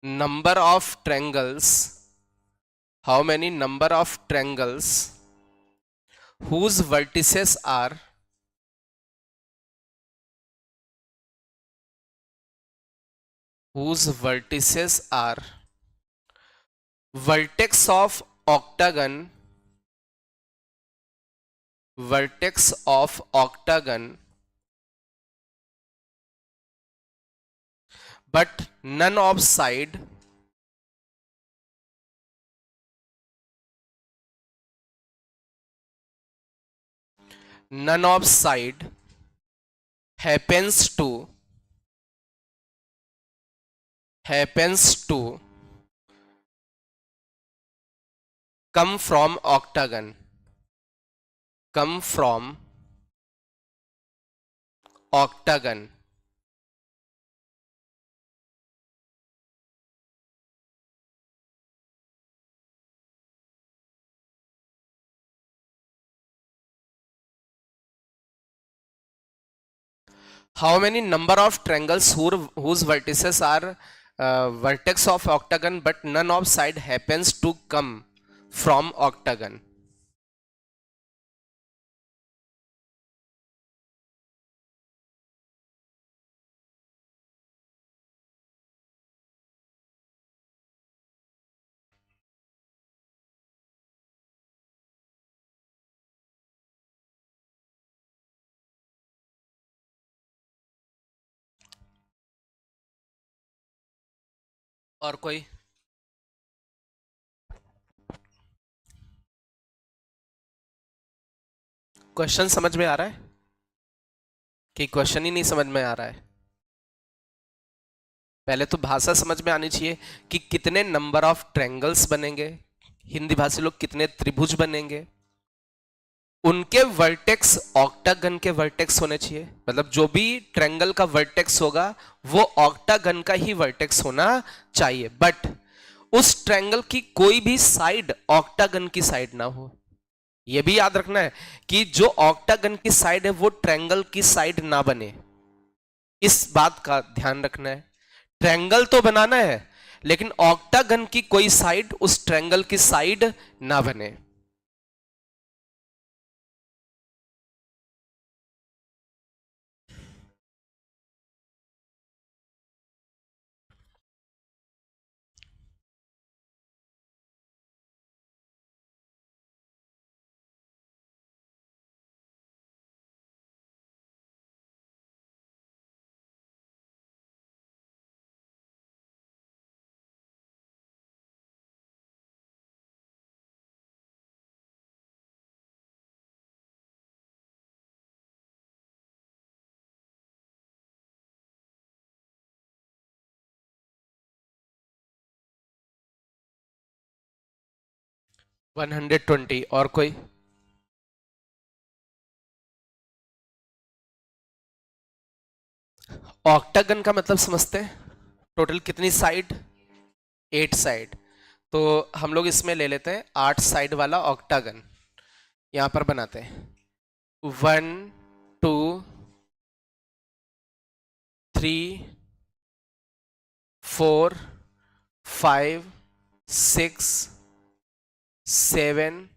number of triangles, how many number of triangles whose vertices are, whose vertices are vertex of octagon, vertex of octagon, but none of side, none of side happens to come from octagon, come from octagon. How many number of triangles whose vertices are vertex of octagon but none of side happens to come from octagon? और कोई? Question समझ में आ रहा है कि question ही नहीं समझ में आ रहा है? पहले तो भाषा समझ में आनी चाहिए कि कितने नंबर ऑफ ट्रायंगल्स बनेंगे, हिंदी भाषी लोग कितने त्रिभुज बनेंगे, उनके वर्टेक्स ऑक्टागन के वर्टेक्स होने चाहिए। मतलब जो भी ट्रायंगल का वर्टेक्स होगा वो ऑक्टागन का ही वर्टेक्स होना चाहिए, बट उस ट्रायंगल की कोई भी साइड ऑक्टागन की साइड ना हो। यह भी याद रखना है कि जो ऑक्टागन की साइड है वो ट्रायंगल की साइड ना बने, इस बात का ध्यान रखना है। ट्रायंगल तो बनाना है लेकिन ऑक्टागन की कोई साइड उस ट्रायंगल की साइड ना बने। वन 120 और कोई? ऑक्टागन का मतलब समझते हैं, टोटल कितनी साइड? 8 साइड। तो हम लोग इसमें ले लेते हैं 8 साइड वाला ऑक्टागन, यहां पर बनाते हैं 1 2 3 4 5 6 7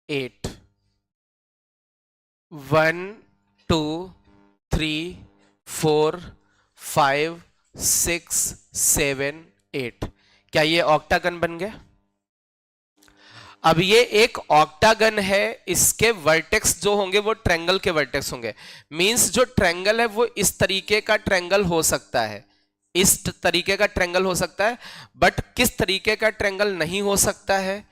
8। 1 2 3 4 5 6 7 8। क्या ये ऑक्टागन बन गया? अब ये एक ऑक्टागन है, इसके वर्टेक्स जो होंगे वो ट्रायंगल के वर्टेक्स होंगे। मींस जो ट्रायंगल है वो इस तरीके का ट्रायंगल हो सकता है, इस तरीके का ट्रायंगल हो सकता है, बट किस तरीके का ट्रायंगल नहीं हो सकता है?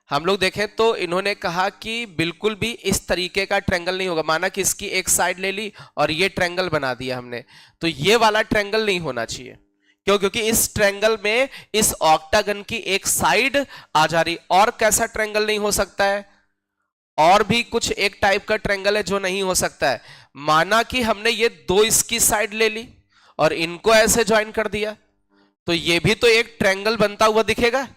हम लोग देखें तो इन्होंने कहा कि बिल्कुल भी इस तरीके का ट्रायंगल नहीं होगा। माना कि इसकी एक साइड ले ली और ये ट्रायंगल बना दिया हमने, तो ये वाला ट्रायंगल नहीं होना चाहिए। क्यों? क्योंकि इस ट्रायंगल में इस ऑक्टागन की एक साइड आ जा रही। और कैसा ट्रायंगल नहीं हो सकता है? और भी कुछ एक टाइप का ट्रायंगल है जो नहीं हो सकता है। माना कि हमने ये दो इसकी साइड ले ली और इनको ऐसे ज्वाइन कर दिया, तो ये भी तो एक ट्रायंगल बनता हुआ दिखेगा।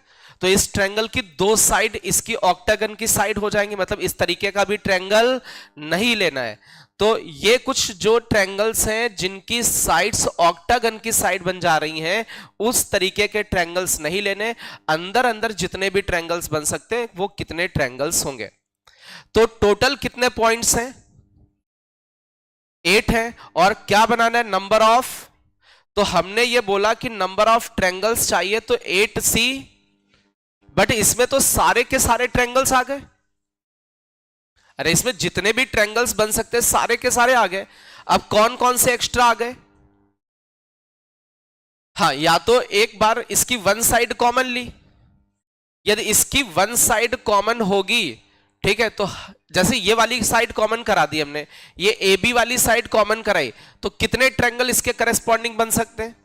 तो इस ट्रायंगल की दो साइड इसकी ऑक्टागन की साइड हो जाएंगी, मतलब इस तरीके का भी ट्रायंगल नहीं लेना है। तो ये कुछ जो ट्रायंगल्स हैं जिनकी साइड्स ऑक्टागन की साइड बन जा रही हैं, उस तरीके के ट्रायंगल्स नहीं लेने। अंदर अंदर जितने भी ट्रायंगल्स बन सकते हैं वो कितने ट्रायंगल्स होंगे। तो टोटल कितने पॉइंट्स हैं? 8 है। और क्या बनाना है? Number of. तो हमने ये बोला कि नंबर ऑफ ट्रायंगल्स चाहिए, तो 8C, बट इसमें तो सारे के सारे ट्रायंगल्स आ गए। अरे इसमें जितने भी ट्रायंगल्स बन सकते हैं सारे के सारे आ गए। अब कौन कौन से एक्स्ट्रा आ गए? हाँ, या तो एक बार इसकी वन साइड कॉमन ली, यदि इसकी वन साइड कॉमन होगी, ठीक है, तो जैसे ये वाली साइड कॉमन करा दी हमने, ये ए बी वाली साइड कॉमन कराई, तो कितने ट्रायंगल इसके करस्पॉन्डिंग बन सकते हैं?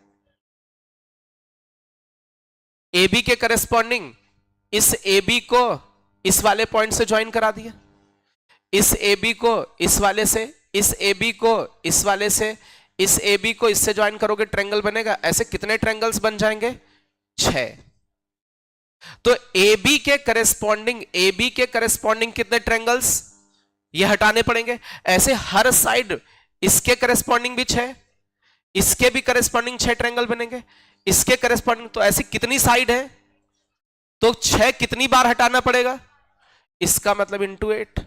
ए बी के करस्पॉन्डिंग इस ए बी को इस वाले पॉइंट से ज्वाइन करा दिया, इस ए बी को इस वाले से, इस ए बी को इस वाले से, इस ए बी को इससे ज्वाइन करोगे ट्रायंगल बनेगा। ऐसे कितने ट्रायंगल्स बन जाएंगे? 6। तो ए बी के करस्पॉन्डिंग कितने ट्रायंगल्स? ये हटाने पड़ेंगे। ऐसे हर साइड इसके करस्पॉन्डिंग भी 6, इसके भी करस्पॉन्डिंग 6 ट्रायंगल बनेंगे, इसके करस्पॉन्डिंग। तो ऐसी कितनी साइड है? तो 6 कितनी बार हटाना पड़ेगा? इसका मतलब इंटू 8।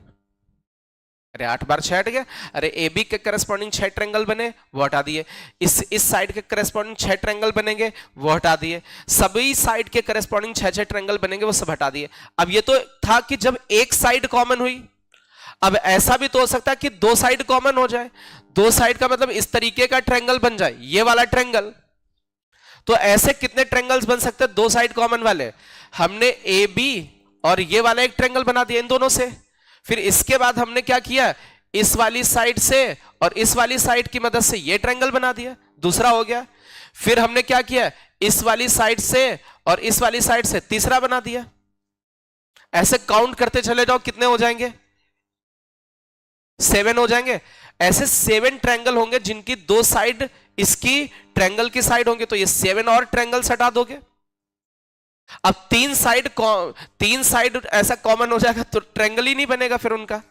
अरे 8 बार 6 हट गया। अरे ए बी के करस्पॉन्डिंग 6 ट्रायंगल बने, वो हटा दिए। इस साइड के करस्पॉन्डिंग 6 ट्रायंगल बनेंगे, वो हटा दिए। सभी साइड के करस्पॉन्डिंग 6 ट्रायंगल बनेंगे, वो सब हटा दिए। अब ये तो था कि जब एक साइड कॉमन हुई। अब ऐसा भी तो हो सकता है कि दो साइड कॉमन हो जाए। दो साइड का मतलब इस तरीके का ट्रायंगल बन जाए, ये वाला ट्रायंगल। तो ऐसे कितने ट्रायंगल्स बन सकते हैं दो साइड कॉमन वाले? हमने ए बी और ये वाला एक ट्रायंगल बना दिया इन दोनों से। फिर इसके बाद हमने क्या किया, इस वाली साइड से और इस वाली साइड की मदद से ये ट्रायंगल बना दिया, दूसरा हो गया। फिर हमने क्या किया, इस वाली साइड से और इस वाली साइड से तीसरा बना दिया। ऐसे काउंट करते चले जाओ, कितने हो जाएंगे? 7 हो जाएंगे। ऐसे 7 ट्रायंगल होंगे जिनकी दो साइड इसकी ट्रायंगल की साइड होंगे, तो ये 7 और ट्रायंगल्स हटा दोगे। अब तीन साइड ऐसा कॉमन हो जाएगा तो ट्रायंगल ही नहीं बनेगा फिर उनका।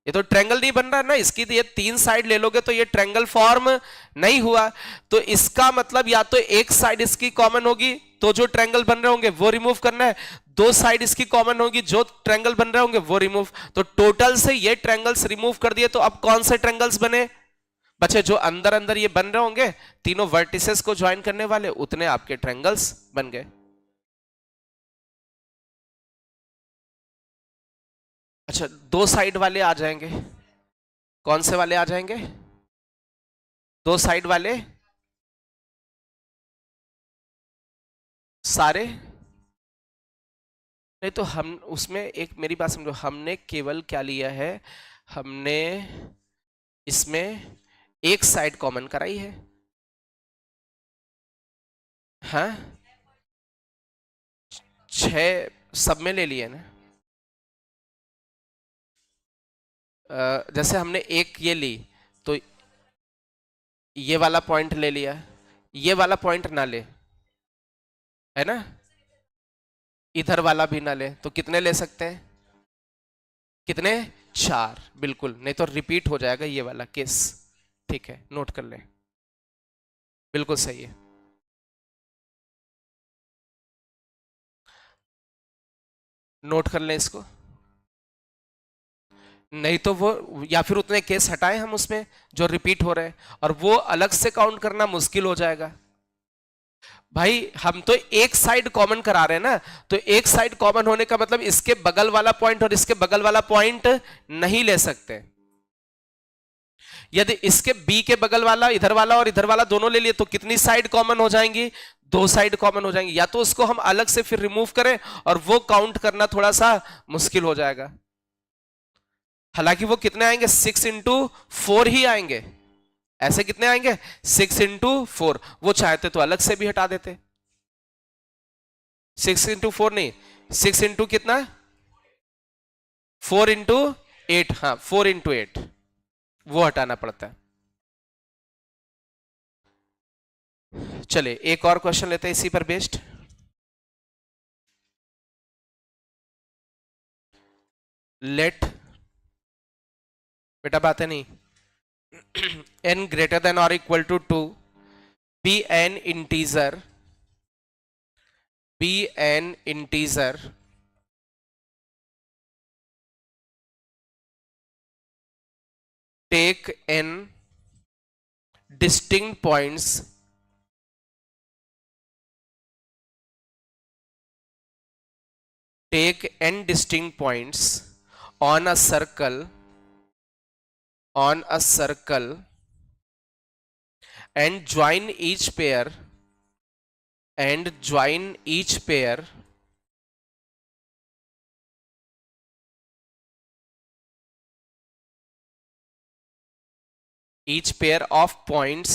ये तो ट्रायंगल नहीं बन रहा है ना, इसकी तो ये तीन साइड ले लोगे तो ये ट्रायंगल फॉर्म नहीं हुआ। तो इसका मतलब या तो एक साइड इसकी कॉमन होगी तो जो ट्रायंगल बन रहे होंगे वो रिमूव करना है, दो साइड इसकी कॉमन होगी जो ट्रायंगल बन रहे होंगे वो रिमूव। तो टोटल से ये ट्रायंगल्स रिमूव कर दिए, तो अब कौन से ट्रायंगल्स बने बचे? जो अंदर अंदर ये बन रहे होंगे तीनों वर्टिसेस को ज्वाइन करने वाले, उतने आपके ट्रायंगल्स बन गए। अच्छा, दो साइड वाले आ जाएंगे, कौन से वाले आ जाएंगे? दो साइड वाले सारे नहीं, तो हम उसमें एक मेरी बात समझो, हमने केवल क्या लिया है, हमने इसमें एक साइड कॉमन कराई है। हाँ, 6 सब में ले लिए ना। जैसे हमने एक ये ली तो ये वाला पॉइंट ले लिया, ये वाला पॉइंट ना ले, है ना, इधर वाला भी ना ले, तो कितने ले सकते हैं? कितने? 4, बिल्कुल, नहीं तो रिपीट हो जाएगा ये वाला केस। ठीक है, नोट कर ले, बिल्कुल सही है। नोट कर ले इसको, नहीं तो वो या फिर उतने केस हटाए हम उसमें जो रिपीट हो रहे हैं, और वो अलग से काउंट करना मुश्किल हो जाएगा। भाई हम तो एक साइड कॉमन करा रहे हैं ना, तो एक साइड कॉमन होने का मतलब इसके बगल वाला पॉइंट और इसके बगल वाला पॉइंट नहीं ले सकते। यदि इसके बी के बगल वाला, इधर वाला और इधर वाला दोनों ले लिए तो कितनी साइड कॉमन हो जाएंगी? 2 साइड कॉमन हो जाएंगी। या तो उसको हम अलग से फिर रिमूव करें और वो काउंट करना थोड़ा सा मुश्किल हो जाएगा। हालांकि वो कितने आएंगे? 6 इंटू 4 ही आएंगे। ऐसे कितने आएंगे? 6 इंटू 4। वो चाहते तो अलग से भी हटा देते। 6 इंटू 4 नहीं, 6 इंटू कितना? 4 इंटू 8। हाँ, 4 इंटू 8 वो हटाना पड़ता है। चले एक और क्वेश्चन लेते हैं इसी पर बेस्ड। लेट, बेटा बात है नहीं, n greater than or equal to 2 be an integer take n distinct points on a circle and join each pair of points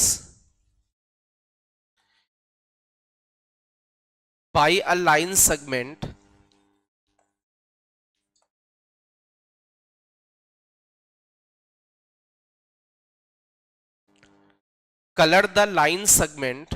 by a line segment color the line segment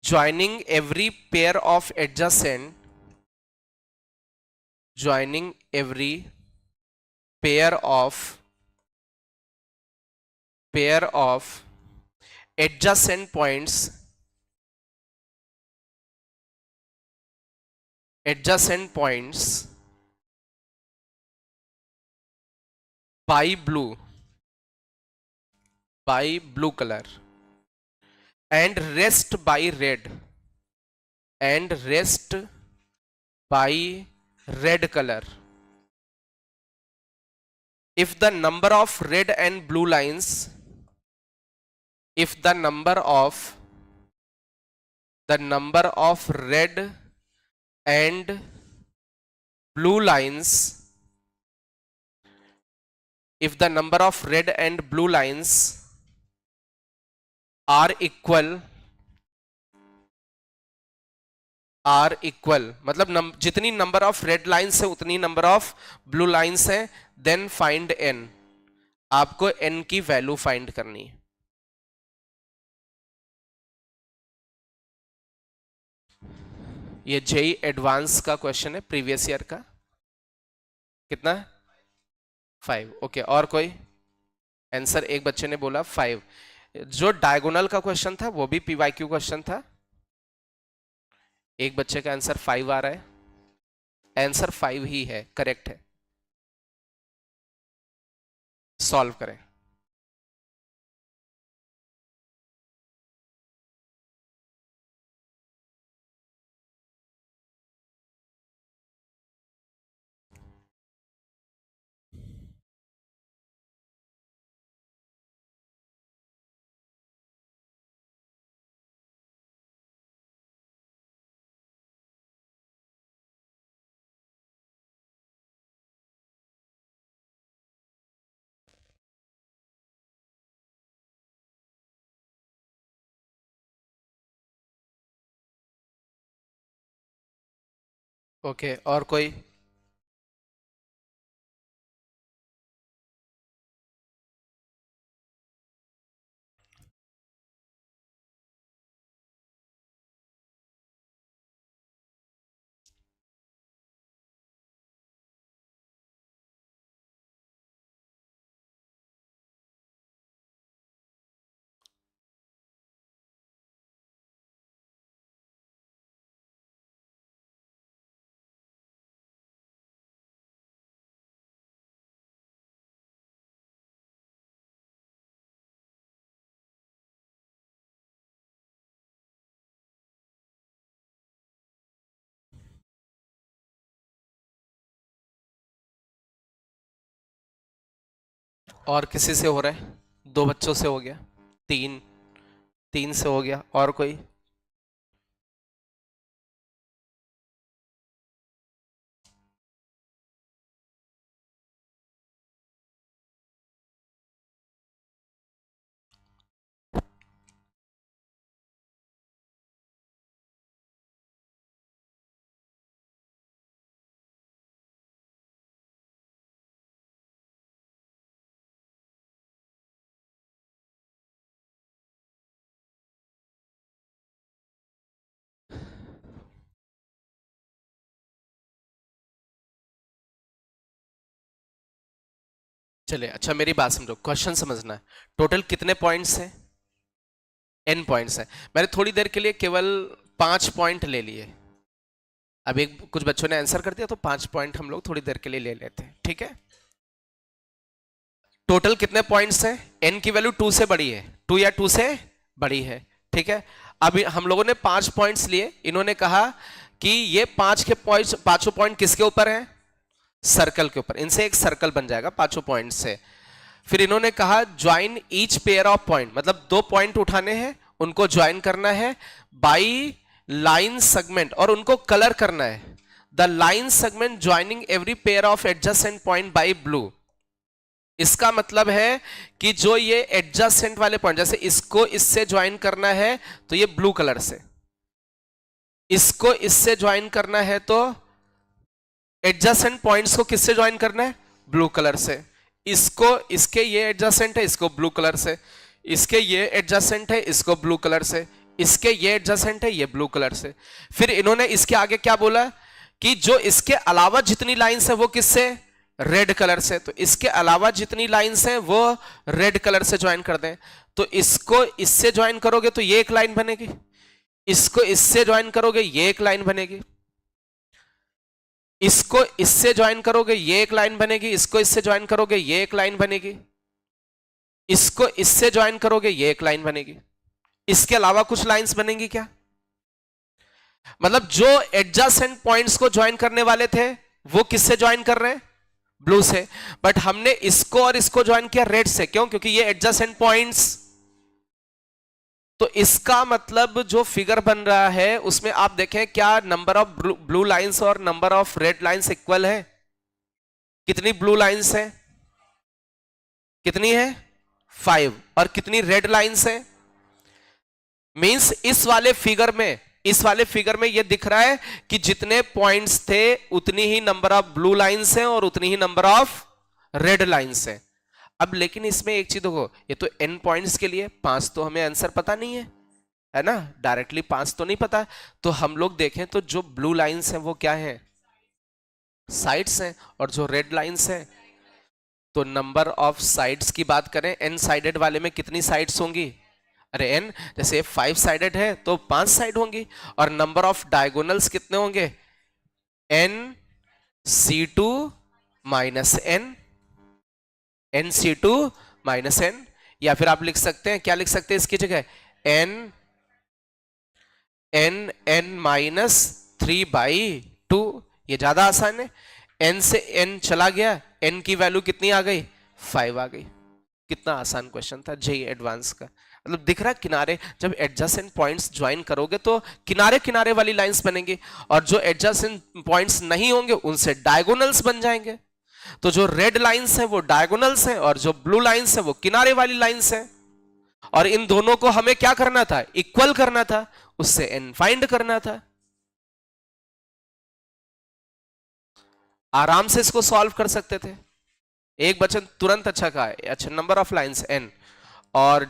joining every pair of adjacent adjacent points by blue color and rest by red red color. If the number of red and blue lines, if the number of red and blue lines, if the number of red and blue lines are equal, मतलब जितनी number of red lines है उतनी number of blue lines है, then find n. आपको n की value find करनी है. ये जेई एडवांस का क्वेश्चन है, प्रीवियस ईयर का. कितना? 5. ओके, और कोई आंसर? एक बच्चे ने बोला 5. जो डायगोनल का क्वेश्चन था वो भी पीवाईक्यू क्वेश्चन था. एक बच्चे का आंसर 5 आ रहा है. आंसर 5 ही है, करेक्ट है. सॉल्व करें. ओके, और कोई? और किसी से हो रहा है? 2 बच्चों से हो गया. 3 से हो गया. और कोई? चले, अच्छा मेरी बात समझो, क्वेश्चन समझना है. टोटल कितने पॉइंट्स हैं? n पॉइंट्स हैं. मैंने थोड़ी देर के लिए केवल 5 पॉइंट ले लिए. अभी कुछ बच्चों ने आंसर कर दिया तो 5 पॉइंट हम लोग थोड़ी देर के लिए ले लेते हैं. ठीक है? टोटल कितने पॉइंट्स हैं? n की वैल्यू 2 से बड़ी है. 2 या 2 से बड़ी है. ठीक है? अभी हम लोगों ने 5 पॉइंट्स लिए. इन्होंने कहा कि ये 5 के पॉइंट्स, पांचों पॉइंट किसके ऊपर है? सर्कल के ऊपर. इनसे एक सर्कल बन जाएगा 5 पॉइंट से. फिर इन्होंने कहा join each pair of point, मतलब 2 पॉइंट उठाने हैं, उनको ज्वाइन करना है बाई लाइन सेगमेंट और उनको कलर करना है. The line segment joining every pair of adjacent point by blue. इसका मतलब है कि जो ये एडजेसेंट वाले पॉइंट, जैसे इसको इससे ज्वाइन करना है तो ये ब्लू कलर से, इसको इससे ज्वाइन करना है तो एडजेसेंट पॉइंट्स को किससे ज्वाइन करना है? ब्लू कलर से. इसको, इसके ये एडजेसेंट है, इसको ब्लू कलर से. इसके ये एडजेसेंट है, इसको ब्लू कलर से. इसके ये एडजेसेंट है, ये ब्लू कलर से. फिर इन्होंने इसके आगे क्या बोला कि जो इसके अलावा जितनी लाइंस है वो किससे? रेड कलर से. तो इसके अलावा जितनी लाइंस हैं वो रेड कलर से ज्वाइन कर दें. तो इसको इससे ज्वाइन करोगे तो ये एक लाइन बनेगी, इसको इससे ज्वाइन करोगे ये एक लाइन बनेगी, इसको इससे ज्वाइन करोगे ये एक लाइन बनेगी, इसको इससे ज्वाइन करोगे ये एक लाइन बनेगी, इसको इससे ज्वाइन करोगे ये एक लाइन बनेगी. इसके अलावा कुछ लाइंस बनेंगी क्या? मतलब जो एडजेसेंट पॉइंट्स को ज्वाइन करने वाले थे वो किससे ज्वाइन कर रहे हैं? ब्लू से। बट हमने इसको और इसको ज्वाइन किया रेड से, क्यों? क्योंकि ये एडजेसेंट पॉइंट्स। तो इसका मतलब जो फिगर बन रहा है उसमें आप देखें, क्या नंबर ऑफ ब्लू लाइंस और number of red lines equal है? कितनी ब्लू लाइंस है? कितनी है? 5। और कितनी रेड लाइंस है? मींस इस वाले फिगर में ये दिख रहा है कि जितने पॉइंट्स थे उतनी ही नंबर ऑफ ब्लू लाइंस हैं और उतनी ही नंबर ऑफ रेड लाइंस हैं। अब लेकिन इसमें एक चीज देखो, ये तो n पॉइंट्स के लिए 5 तो हमें आंसर पता नहीं है ना? डायरेक्टली 5 तो नहीं पता। तो हम लोग देखें तो जो ब्लू लाइंस हैं वो क्या है? साइड्स हैं। और जो रेड लाइंस हैं, तो नंबर ऑफ साइड्स की बात करें, n साइडेड वाले में कितनी साइड्स होंगी? अरे n जैसे 5 साइडेड है तो 5 साइड होंगी। और नंबर ऑफ डायगोनल्स कितने होंगे? n c2 minus n, nc2 minus n। या फिर आप लिख सकते हैं, क्या लिख सकते हैं इसकी जगह? n minus 3/2। ये ज्यादा आसान है। n से n चला गया, n की वैल्यू कितनी आ गई? 5 आ गई। कितना आसान क्वेश्चन था जेईई एडवांस का। मतलब दिख रहा किनारे, जब एडजेसेंट पॉइंट्स ज्वाइन करोगे तो किनारे किनारे वाली लाइंस बनेंगी, और जो एडजेसेंट पॉइंट्स नहीं होंगे उनसे डायगोनल्स बन जाएंगे। तो जो रेड लाइंस हैं वो डायगोनल्स हैं, और जो ब्लू लाइंस हैं वो किनारे वाली लाइंस हैं। और इन दोनों को हमें क्या करना था? इक्वल करना था, उससे n फाइंड करना था। आराम से इसको सॉल्व कर सकते थे। एक बच्चन तुरंत अच्छा कहा है। अच्छा, नंबर ऑफ लाइंस n, और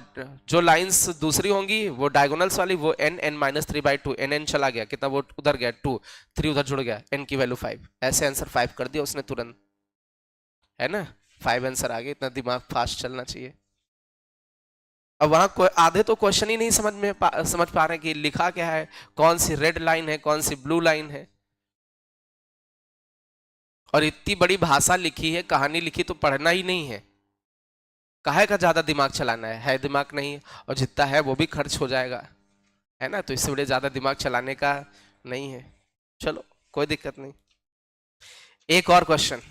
जो लाइंस दूसरी होंगी वो डायगोनल्स वाली, वो n माइनस 3/2। n चला गया, कितना? वो उधर गया 2, 3 उधर जुड़ गया, n की वैल्यू 5। ऐसे आंसर 5 कर दिया उसने तुरंत, है ना? 5 आंसर आ गया। इतना दिमाग फास्ट चलना चाहिए। अब वहां आधे तो क्वेश्चन ही नहीं समझ पा रहे कि लिखा क्या है, कौन सी रेड लाइन है, कौन सी ब्लू लाइन है। और इतनी बड़ी भाषा लिखी है, कहानी लिखी, तो पढ़ना ही नहीं है। काहे का ज्यादा दिमाग चलाना है दिमाग नहीं, और जितना है वो भी खर्च हो जाएगा, है ना? तो इससे बड़े ज्यादा दिमाग चलाने का नहीं है। चलो कोई दिक्कत नहीं। एक और question.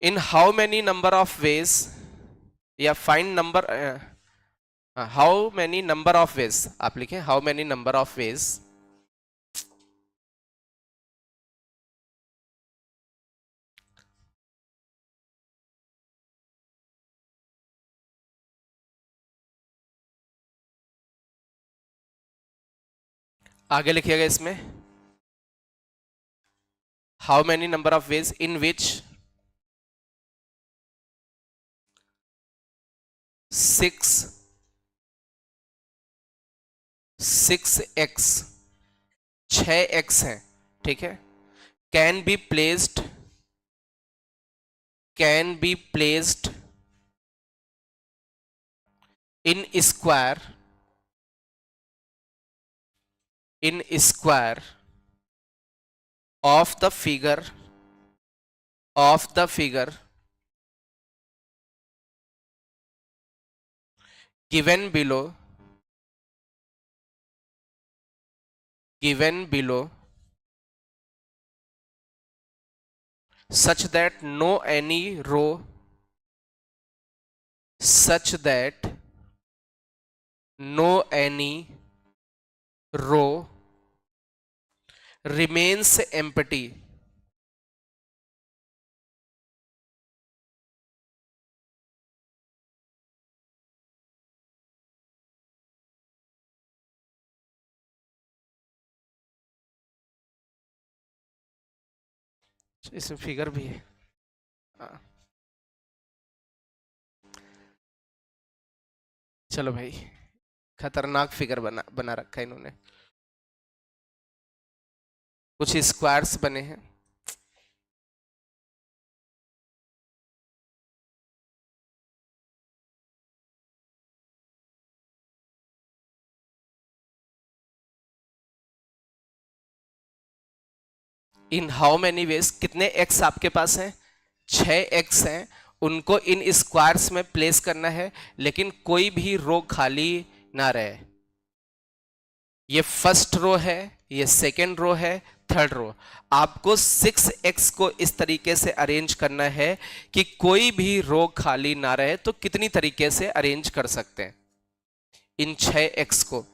In how many number of ways, या find number, how many number of ways, आप लिखें how many number of ways आगे लिखिएगा इसमें, how many number of ways in which 6x 6x है, ठीक है, can be placed in square of the figure given below such that no any row remains empty। इसमें figure भी है। चलो भाई, खतरनाक फिगर बना रखा है इन्होंने। कुछ स्क्वायर्स बने हैं, इन हाउ मेनी वेज, कितने एक्स आपके पास हैं? 6x हैं। उनको इन स्क्वायर्स में प्लेस करना है, लेकिन कोई भी रो खाली ना रहे। ये फर्स्ट रो है, ये सेकेंड रो है, थर्ड रो। आपको 6x को इस तरीके से अरेंज करना है कि कोई भी रो खाली ना रहे। तो कितनी तरीके से अरेंज कर सकते हैं इन 6x को?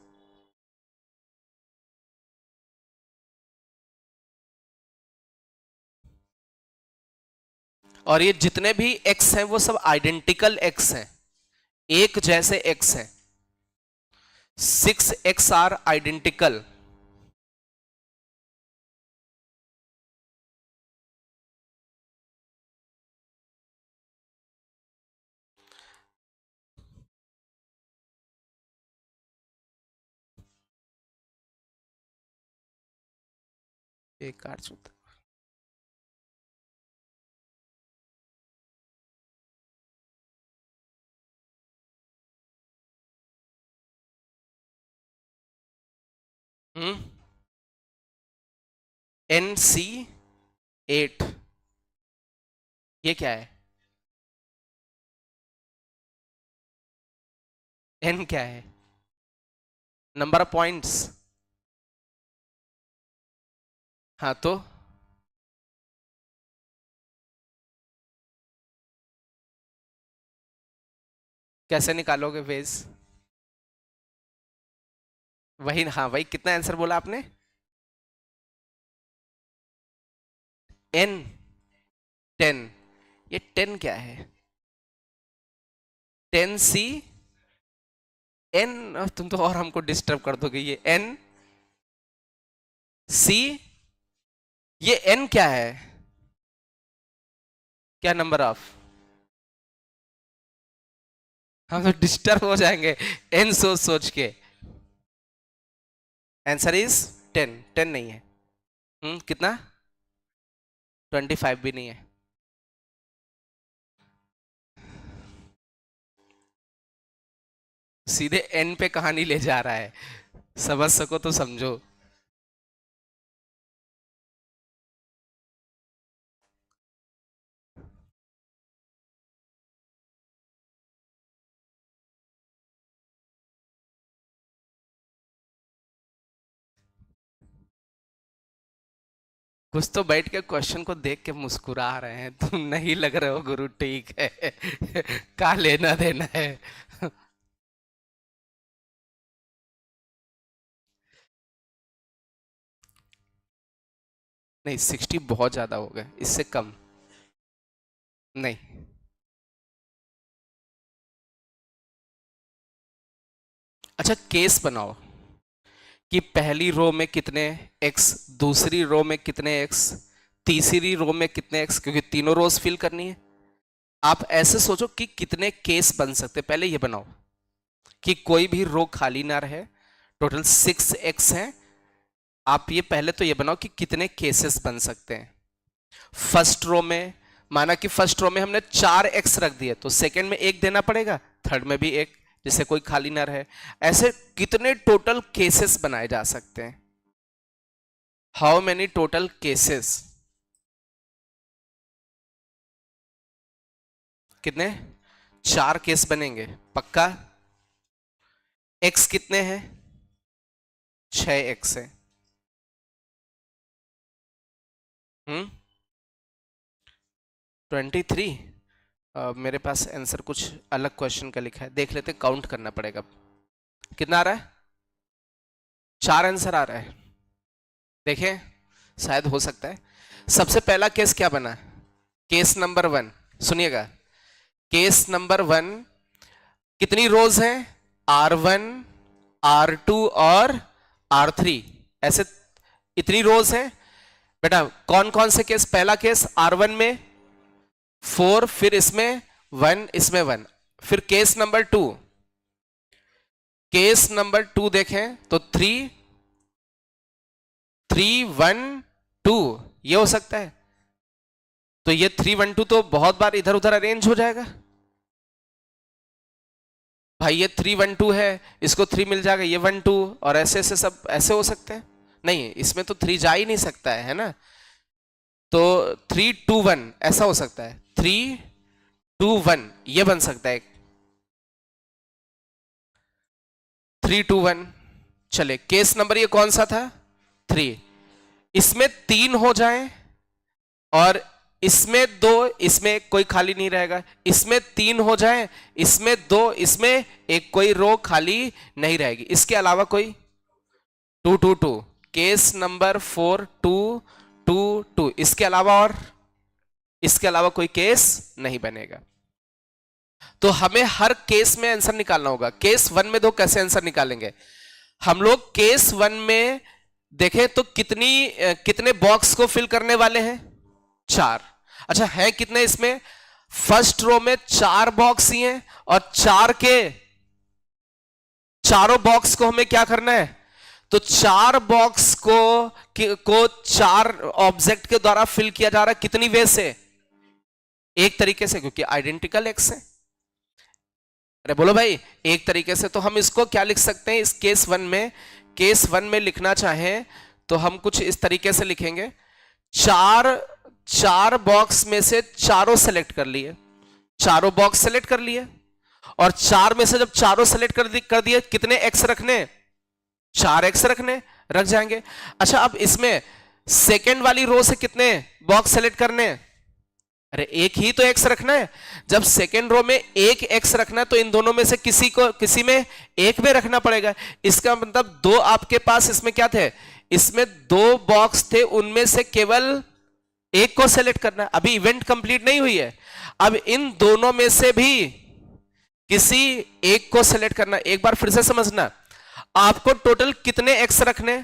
और ये जितने भी x हैं वो सब आइडेंटिकल x हैं, एक जैसे x हैं। 6x are identical. एक कार सूत्र। NC8 ये क्या है? N क्या है? Number of points. हाँ तो कैसे निकालोगे फेज? वही, हाँ वही। कितना आंसर बोला आपने? N 10। ये 10 क्या है? 10C N। तुम तो और हमको डिस्टर्ब कर दोगे। ये NC, ये N क्या है? क्या नंबर ऑफ? हम तो डिस्टर्ब हो जाएंगे N सोच सोच के। Answer is 10। 10 नहीं है। कितना? 25 भी नहीं है। सीधे N पे कहानी ले जा रहा है। समझ सको तो समझो। कुछ तो बैठ के क्वेश्चन को देख के मुस्कुरा रहे हैं। तुम नहीं लग रहे हो गुरु, ठीक है। का लेना देना है। नहीं, 60 बहुत ज्यादा हो गए, इससे कम नहीं। अच्छा, केस बनाओ कि पहली रो में कितने x, दूसरी रो में कितने x, तीसरी रो में कितने x, क्योंकि तीनों रोज फिल करनी है। आप ऐसे सोचो कि कितने केस बन सकते। पहले ये बनाओ कि कोई भी रो खाली ना रहे। टोटल 6x है। आप ये पहले तो ये बनाओ कि कितने केसेस बन सकते हैं। फर्स्ट रो में, माना कि फर्स्ट रो में हमने 4x रख दिए तो सेकंड में एक देना पड़ेगा, थर्ड में भी एक, जिससे कोई खाली ना रहे। ऐसे कितने टोटल केसेस बनाए जा सकते हैं? How many total cases? कितने? 4 केस बनेंगे पक्का। x कितने हैं? 6x है। 23। मेरे पास आंसर कुछ अलग क्वेश्चन का लिखा है, देख लेते, काउंट करना पड़ेगा। कितना आ रहा है? 4 आंसर आ रहा है। देखें, शायद हो सकता है। सबसे पहला केस क्या बना? केस नंबर 1 सुनिएगा। केस नंबर 1, कितनी रोज हैं? R1, R2 और R3, ऐसे इतनी रोज हैं। बेटा कौन कौन से केस? पहला केस R1 में 4, फिर इसमें 1, इसमें 1। फिर केस नंबर 2, केस नंबर 2 देखें तो 3, 3, 1, 2, ये हो सकता है। तो ये 3, 1, 2 तो बहुत बार इधर उधर अरेंज हो जाएगा। भाई ये 3, 1, 2 है, इसको 3 मिल जाएगा, ये 1, 2, और ऐसे ऐसे सब ऐसे हो सकते हैं। नहीं, इसमें तो 3 जा ही नहीं सकता है ना। तो 3, 2, 1 ऐसा हो सकता है। 3, 2, 1 ये बन सकता है। 3, 2, 1। चले, केस नंबर ये कौन सा था? 3। इसमें 3 हो जाए और इसमें 2, इसमें कोई खाली नहीं रहेगा, इसमें 3 हो जाए, इसमें 2, इसमें एक, कोई रो खाली नहीं रहेगी। इसके अलावा कोई 2 2 2, केस नंबर 4 2 2 2, इसके अलावा और इसके अलावा कोई केस नहीं बनेगा। तो हमें हर केस में आंसर निकालना होगा। केस 1 में 2 कैसे आंसर निकालेंगे हम लोग? केस 1 में देखें तो कितने बॉक्स को फिल करने वाले हैं? 4। अच्छा, है कितने इसमें? फर्स्ट रो में 4 बॉक्स ही हैं और 4 के चारों बॉक्स को हमें क्या करना है? तो 4 बॉक्स को 4 ऑब्जेक्ट के द्वारा फिल किया जा रहा है। कितनी वे से? एक तरीके से, क्योंकि आइडेंटिकल एक्स है। अरे बोलो भाई, एक तरीके से। तो हम इसको क्या लिख सकते हैं? इस केस 1 में, केस 1 में लिखना चाहें तो हम कुछ इस तरीके से लिखेंगे, 4 बॉक्स में से चारों सेलेक्ट कर लिए, चारों बॉक्स सेलेक्ट कर लिए, और 4 में से जब चारों सेलेक्ट कर दिए, कितने एक्स रखने? 4 एक्स रखने, रख जाएंगे। अच्छा, अब इसमें सेकेंड वाली रो से कितने बॉक्स सेलेक्ट करने? अरे एक ही तो एक्स रखना है। जब सेकेंड रो में एक एक्स रखना है तो इन दोनों में से किसी में एक में रखना पड़ेगा। इसका मतलब 2 आपके पास इसमें क्या थे? इसमें 2 बॉक्स थे, उनमें से केवल एक को सेलेक्ट करना है। अभी इवेंट कंप्लीट नहीं हुई है। अब इन दोनों में से भी किसी एक को सेलेक्ट करना। एक बार फिर से समझना, आपको टोटल कितने एक्स रखने?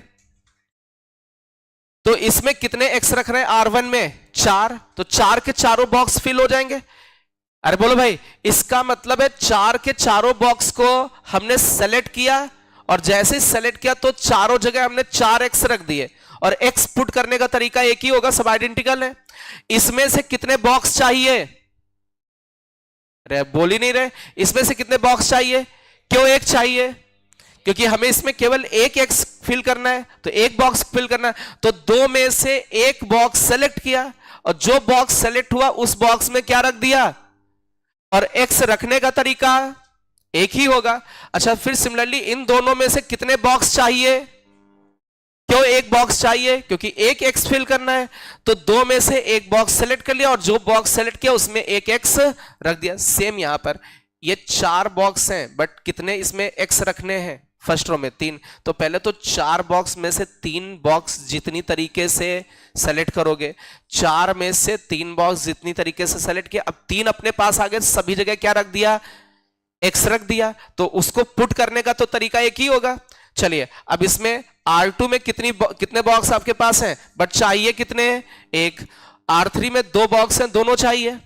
तो इसमें कितने एक्स रख रहे हैं? R1 में 4, तो 4 के चारों बॉक्स फिल हो जाएंगे। अरे बोलो भाई, इसका मतलब है 4 के चारों बॉक्स को हमने सेलेक्ट किया, और जैसे ही सेलेक्ट किया तो चारों जगह हमने 4 एक्स रख दिए, और एक्स पुट करने का तरीका एक ही होगा, सब आइडेंटिकल है। इसमें से कितने बॉक्स चाहिए? अरे बोल ही नहीं रहे, इसमें से कितने बॉक्स चाहिए? क्यों एक चाहिए? क्योंकि हमें इसमें केवल एक एक्स फिल करना है, तो एक बॉक्स फिल करना है। तो 2 में से एक बॉक्स सेलेक्ट किया, और जो बॉक्स सेलेक्ट हुआ उस बॉक्स में क्या रख दिया, और एक्स रखने का तरीका एक ही होगा। अच्छा, फिर सिमिलरली इन दोनों में से कितने बॉक्स चाहिए? क्यों एक बॉक्स चाहिए? क्योंकि एक एक्स फिल करना है। तो 2 में से एक बॉक्स सेलेक्ट कर लिया, और जो बॉक्स सेलेक्ट किया उसमें एक एक्स रख दिया। सेम यहां पर ये 4 बॉक्स हैं, बट कितने इसमें एक्स रखने हैं? फर्स्ट रो में 3। तो पहले तो 4 बॉक्स में से 3 बॉक्स जितनी तरीके से सेलेक्ट करोगे, 4 में से 3 बॉक्स जितनी तरीके से सेलेक्ट किया, अब 3 अपने पास आ गए, सभी जगह क्या रख दिया? एक्स रख दिया। तो उसको पुट करने का तो तरीका एक ही होगा। चलिए, अब इसमें R2 में कितने बॉक्स आपके पास हैं? बट चाहिए कितने? एक। R3 में 2 बॉक्स हैं, दोनों चाहिए।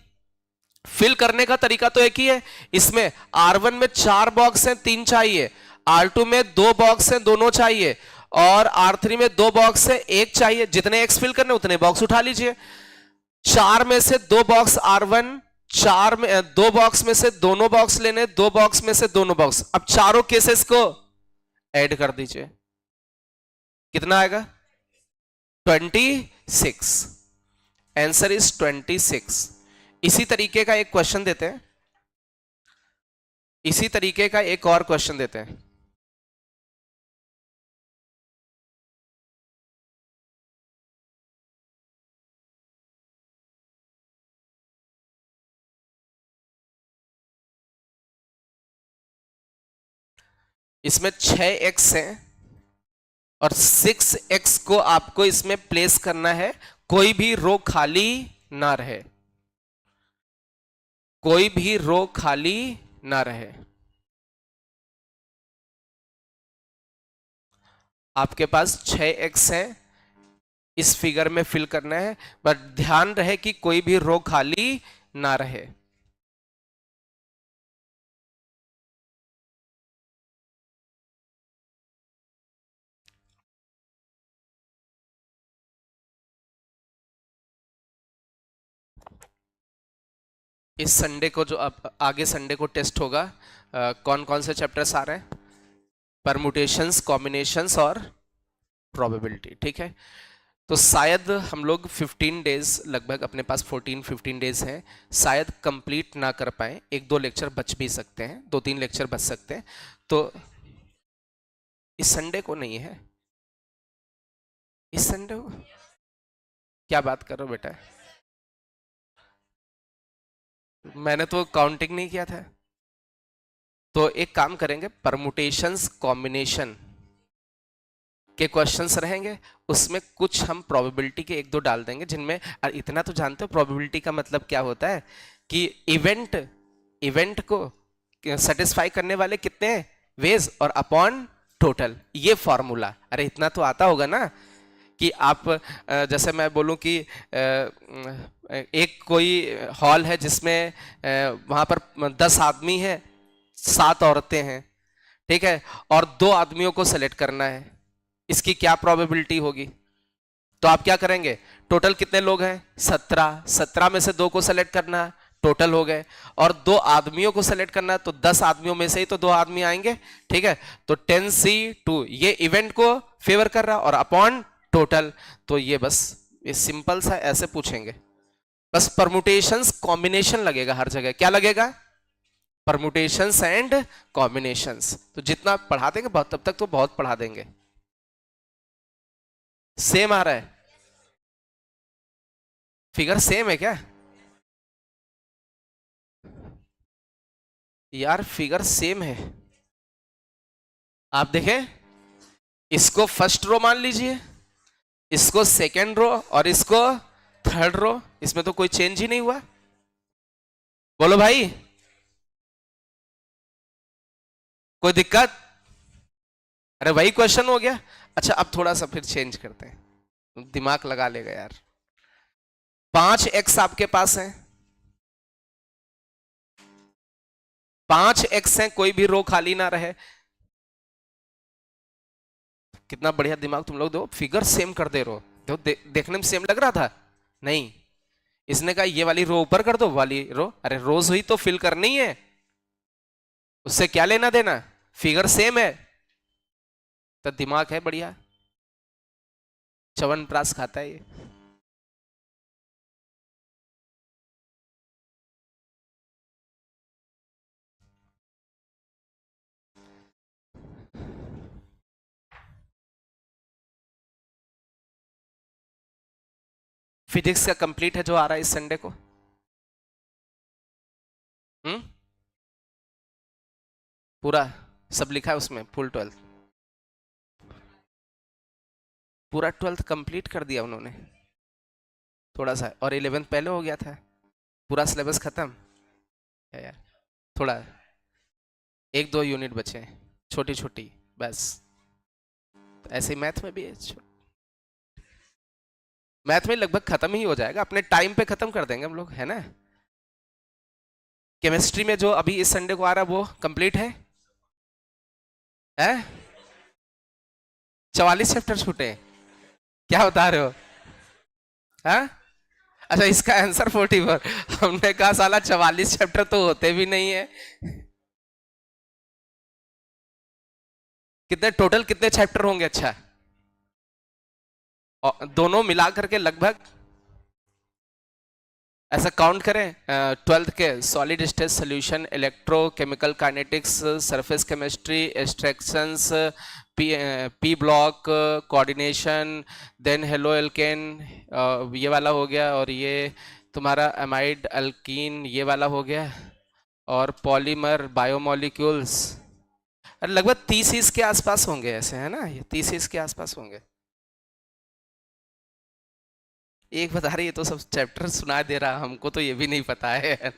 फिल करने का तरीका तो एक ही है। इसमें R1 में 4 बॉक्स हैं, 3 चाहिए। R2 में 2 बॉक्स हैं, दोनों चाहिए। और R3 में 2 बॉक्स है, 1 चाहिए। जितने एक्स फिल करने उतने बॉक्स उठा लीजिए। 4 में से 2 बॉक्स R1, 4 में 2 बॉक्स में से दोनों बॉक्स लेने, 2 बॉक्स में से दोनों बॉक्स। अब चारों केसेस को ऐड कर दीजिए, कितना आएगा? 26। Answer is 26। इसी तरीके का एक क्वेश्चन देते हैं, इसी तरीके का एक और क्वेश्चन देते हैं। इसमें 6x है और 6x को आपको इसमें प्लेस करना है, कोई भी रो खाली ना रहे, कोई भी रो खाली ना रहे। आपके पास 6x है, इस फिगर में फिल करना है, बट ध्यान रहे कि कोई भी रो खाली ना रहे। इस संडे को जो आगे संडे को टेस्ट होगा, कौन कौन से चैप्टर्स आ रहे हैं? परमुटेशंस, कॉम्बिनेशंस और प्रोबेबिलिटी। ठीक है, तो शायद हम लोग 15 डेज, लगभग अपने पास 14-15 डेज हैं, शायद कंप्लीट ना कर पाए। 1-2 लेक्चर बच भी सकते हैं, 2-3 लेक्चर बच सकते हैं। तो इस संडे को नहीं है, इस संडे को? क्या बात कर रहे हो बेटा, मैंने तो काउंटिंग नहीं किया था। तो एक काम करेंगे, परमुटेशंस कॉम्बिनेशन के क्वेश्चंस रहेंगे, उसमें कुछ हम प्रोबेबिलिटी के एक दो डाल देंगे जिनमें, इतना तो जानते हो प्रोबेबिलिटी का मतलब क्या होता है, कि इवेंट इवेंट को सेटिस्फाई करने वाले कितने हैं वेज, और अपॉन टोटल, ये फॉर्मूला। अरे इतना तो आता होगा ना, कि आप जैसे मैं बोलूं कि एक कोई हॉल है जिसमें वहां पर 10 आदमी हैं, 7 औरतें हैं, ठीक है, और 2 आदमियों को सेलेक्ट करना है, इसकी क्या प्रोबेबिलिटी होगी? तो आप क्या करेंगे, टोटल कितने लोग हैं 17, 17 में से 2 को सेलेक्ट करना, टोटल हो गए, और 2 आदमियों को सेलेक्ट करना, तो 10 आदमियों में से ही तो 2 आदमी आएंगे, ठीक है, तो 10C2 ये इवेंट को फेवर कर रहा, और अपॉन टोटल, तो ये बस ये सिंपल सा ऐसे पूछेंगे, बस परमुटेशंस कॉम्बिनेशन लगेगा हर जगह, क्या लगेगा, परमुटेशंस एंड कॉम्बिनेशंस। तो जितना पढ़ा देंगे बहुत, तब तक तो बहुत पढ़ा देंगे। सेम आ रहा है, फिगर सेम है क्या यार, फिगर सेम है, आप देखें, इसको फर्स्ट रो मान लीजिए, इसको सेकेंड रो, और इसको थर्ड रो, इसमें तो कोई चेंज ही नहीं हुआ, बोलो भाई, कोई दिक्कत? अरे वही क्वेश्चन हो गया। अच्छा अब थोड़ा सा फिर चेंज करते हैं, दिमाग लगा लेगा यार। 5x आपके पास है, 5x है, कोई भी रो खाली ना रहे, कितना बढ़िया दिमाग तुम लोग दो, फिगर सेम कर दे रहे हो, देखने में सेम लग रहा था, नहीं, इसने कहा ये वाली रो ऊपर कर दो, वाली रो, अरे रोज हुई तो फिल करनी है, उससे क्या लेना देना, फिगर सेम है, तो दिमाग है बढ़िया, च्यवनप्राश खाता है ये। फिजिक्स का कंप्लीट है जो आ रहा है इस संडे को, हम्म, पूरा सब लिखा है उसमें, फुल 12th, पूरा 12th कंप्लीट कर दिया उन्होंने, थोड़ा सा, और 11th पहले हो गया था, पूरा सिलेबस खत्म है यार, थोड़ा 1-2 यूनिट बचे हैं छोटी छोटी, बस, तो ऐसे ही मैथ में भी है, मैथ में लगभग खत्म ही हो जाएगा, अपने टाइम पे खत्म कर देंगे हम लोग, है ना। केमिस्ट्री में जो अभी इस संडे को आ रहा है वो कंप्लीट है, हैं? 44 चैप्टर छूटे हैं, क्या बता रहे हो, हाँ? अच्छा इसका आंसर 44, हमने कहा साला 44 चैप्टर तो होते भी नहीं है, कितने टोटल कितने चैप्टर होंगे, अच्छा, और दोनों मिला करके लगभग, ऐसा काउंट करें, 12th के solid state solution, electrochemical kinetics, surface chemistry, extractions, P block, coordination, then haloalkane, ये वाला हो गया, और ये तुम्हारा एमाइड अल्कीन ये वाला हो गया, और पॉलीमर बायोमोलिक्यूल्स, लगभग 30 इसके आसपास होंगे ऐसे, है ना, ये 30 इसके आसपास होंगे। एक बता रही है तो सब चैप्टर सुना दे रहा, हमको तो ये भी नहीं पता है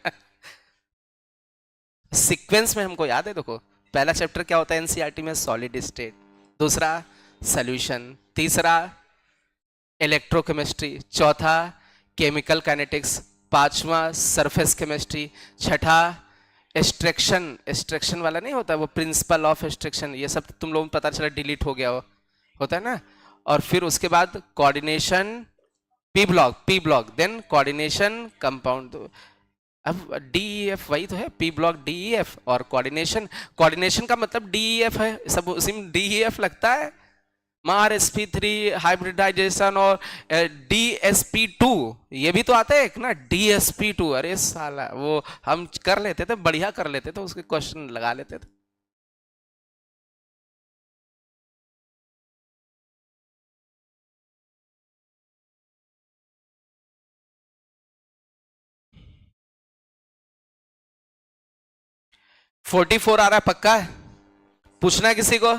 सीक्वेंस में हमको याद है, देखो पहला चैप्टर क्या होता है एनसीईआरटी में, सॉलिड स्टेट, दूसरा सॉल्यूशन, तीसरा इलेक्ट्रोकेमिस्ट्री, चौथा केमिकल काइनेटिक्स, पांचवा सरफेस केमिस्ट्री, छठा एक्सट्रैक्शन, एक्सट्रैक्शन वाला नहीं होता वो, प्रिंसिपल ऑफ एक्सट्रैक्शन, ये सब तुम लोगों को पता चला डिलीट हो गया हो, होता है ना, और फिर उसके बाद coordination, P block then coordination compound, अब DEF वही तो है, पी ब्लॉक DEF, और कोऑर्डिनेशन, कोऑर्डिनेशन का मतलब DEF है, सब उसी में DEF लगता है, मार SP3 हाइब्रिडाइजेशन, और DSP2 ये भी तो आता है एक ना, DSP2, अरे साला वो हम कर लेते थे, बढ़िया कर लेते थे, उसके क्वेश्चन लगा लेते थे। 44 आ रहा है, पक्का है? पूछना है किसी को?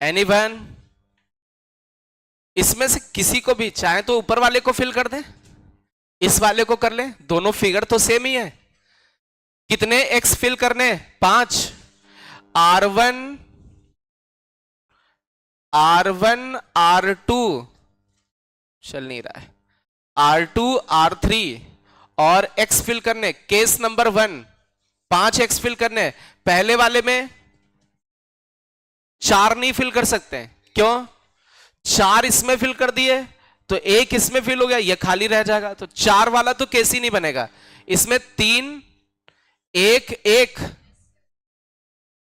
एनीवन? इसमें से किसी को भी चाहे तो ऊपर वाले को फिल कर दे, इस वाले को कर ले, दोनों फिगर तो सेम ही है। कितने एक्स फिल करने? 5। R1 R2 चल नहीं रहा है, R2 R3 और एक्स फिल करने। केस नंबर 1 5 एक्स फिल करने। पहले वाले में 4 नहीं फिल कर सकते, क्यों? 4 इसमें फिल कर दिए तो एक इसमें फिल हो गया, ये खाली रह जाएगा, तो 4 वाला तो केस ही नहीं बनेगा। इसमें 3 1 1,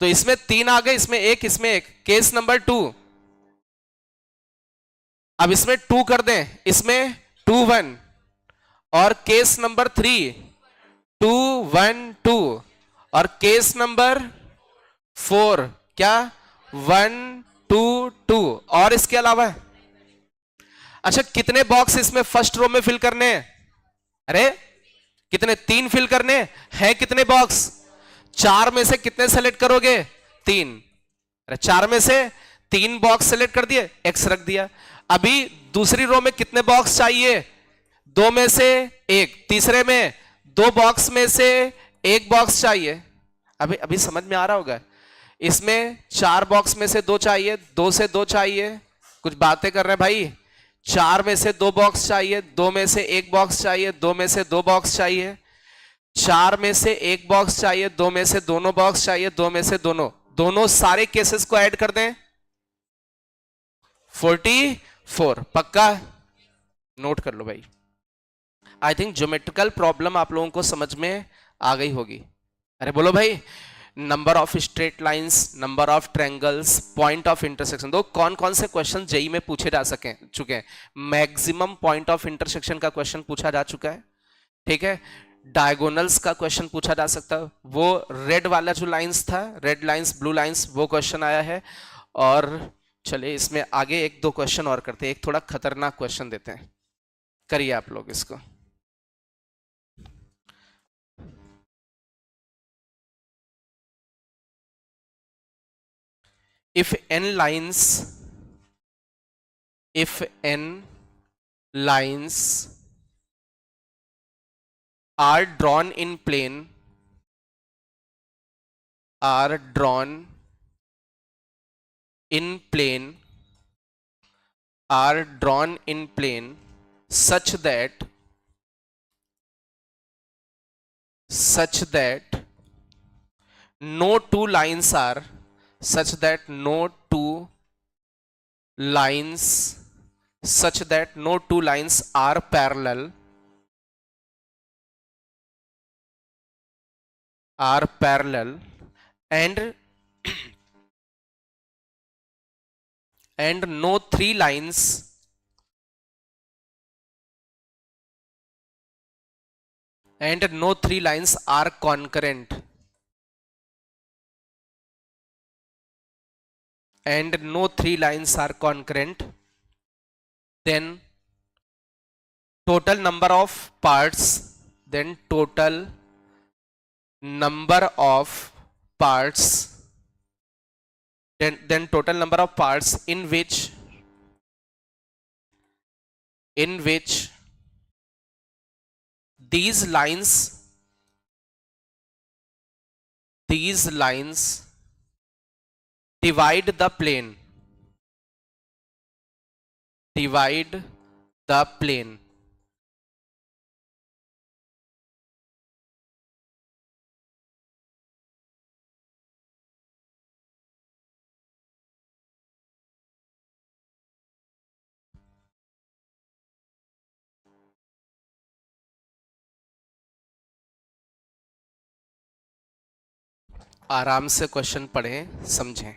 तो इसमें 3 आ गए, इसमें 1, इसमें 1। केस नंबर 2, अब इसमें 2 कर दें, इसमें 2 1। और केस नंबर 3 2 1 2। और केस नंबर 4 क्या? 1 2 2। और इसके अलावा अच्छा, कितने बॉक्स इसमें फर्स्ट रो में फिल करने हैं? अरे कितने? 3 फिल करने हैं। कितने बॉक्स? 4 में से कितने सेलेक्ट करोगे? 3। अरे 4 में से 3 बॉक्स सेलेक्ट कर दिए, एक्स रख दिया। अभी दूसरी रो में कितने बॉक्स चाहिए? 2 में से 1। तीसरे में 2 बॉक्स में से 1 बॉक्स चाहिए। अभी अभी समझ में आ रहा होगा। इसमें 4 बॉक्स में से 2 चाहिए, 2 से 2 चाहिए। कुछ बातें कर रहे हैं भाई। 4 में से 2 बॉक्स चाहिए, 2 में से 1 बॉक्स चाहिए, 2 में से 2 बॉक्स चाहिए। 4 में से 1 बॉक्स चाहिए, 2 में से दोनों बॉक्स चाहिए, 2 में से दोनों सारे केसेस को ऐड कर दें। 44 पक्का? नोट कर लो भाई। आई थिंक ज्योमेट्रिकल प्रॉब्लम आप लोगों को समझ में आ गई होगी। अरे बोलो भाई। Number of straight lines, number of triangles, point of intersection, दो कौन कौन से क्वेश्चन जेई में पूछे जा चुके हैं? मैक्सिमम पॉइंट ऑफ इंटरसेक्शन का क्वेश्चन पूछा जा चुका है, ठीक है। डायगोनल्स का क्वेश्चन पूछा जा सकता है, वो रेड वाला जो लाइंस था, रेड लाइंस ब्लू लाइंस, वो क्वेश्चन आया है। और चलिए इसमें आगे 1 2 क्वेश्चन और करते हैं। एक थोड़ा खतरनाक क्वेश्चन देते हैं, करिए आप लोग इसको। if n lines if n lines are drawn in plane are drawn in plane are drawn in plane such that no two lines are such that no two lines such that no two lines are parallel and and no three lines and no three lines are concurrent and no three lines are concurrent, then total number of parts then total number of parts then total number of parts in which these lines divide the plane आराम से question पढ़ें, समझें।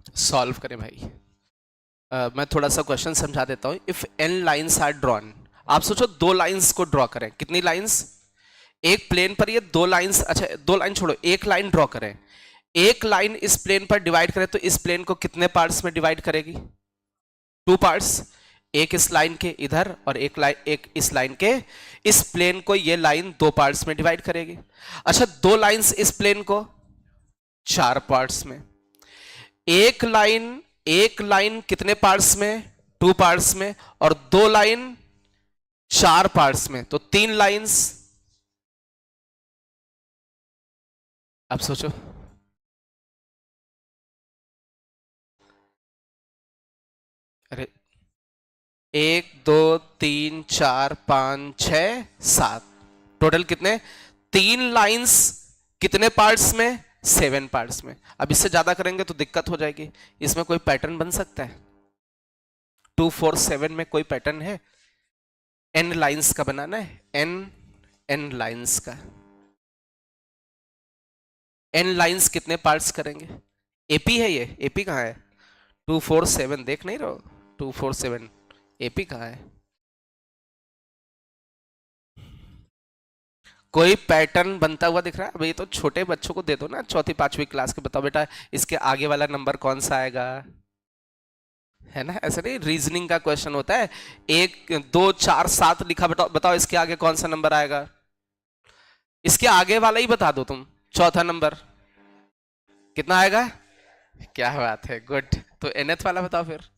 Solve करें भाई। मैं थोड़ा सा question समझा देता हूं। If n lines are drawn, आप सोचो दो लाइंस को ड्रॉ करें। कितनी लाइंस? एक प्लेन पर ये दो लाइंस, अच्छा दो लाइन छोड़ो, एक लाइन ड्रॉ करें। एक लाइन इस प्लेन पर डिवाइड करें तो इस प्लेन को कितने पार्ट्स में डिवाइड करेगी? Two parts. एक इस लाइन के इधर और एक इस लाइन के, इस प्लेन को ये लाइन दो पार्ट्स में डिवाइड करेगी। अच्छा दो लाइंस इस प्लेन को चार पार्ट्स में। एक लाइन कितने पार्ट्स में? टू पार्ट्स में। और दो लाइन चार पार्ट्स में, तो तीन लाइंस। अब सोचो, अरे एक दो तीन चार पांच छ सात, टोटल कितने? तीन लाइंस कितने पार्ट्स में? सेवन पार्ट्स में। अब इससे ज्यादा करेंगे तो दिक्कत हो जाएगी। इसमें कोई पैटर्न बन सकता है? 2 4 7 में कोई पैटर्न है? एन लाइंस का बनाना है, एन एन लाइंस का। एन लाइंस कितने पार्ट्स करेंगे? एपी है ये, एपी कहाँ है? 2 4 7 देख नहीं रहो? 2 4 7 एपी कहाँ है? कोई पैटर्न बनता हुआ दिख रहा है? अभी तो छोटे बच्चों को दे दो ना, चौथी पांचवी क्लास के, बताओ बेटा इसके आगे वाला नंबर कौन सा आएगा, है ना? ऐसा नहीं, रीजनिंग का क्वेश्चन होता है। 1 2 4 7 लिखा, बताओ बताओ इसके आगे कौन सा नंबर आएगा? इसके आगे वाला ही बता दो तुम, चौथा नंबर कितना आएगा? क्या बात है, गुड। तो एनएथ वाला बताओ फिर।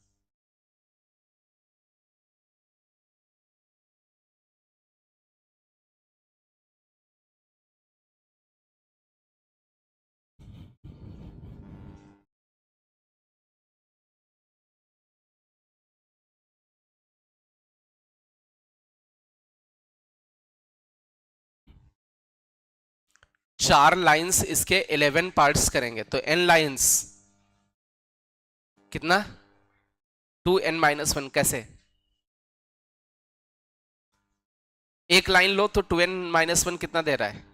चार लाइंस इसके 11 पार्ट्स करेंगे, तो एन लाइंस कितना? 2n-1। कैसे? एक लाइन लो तो 2n-1 कितना दे रहा है?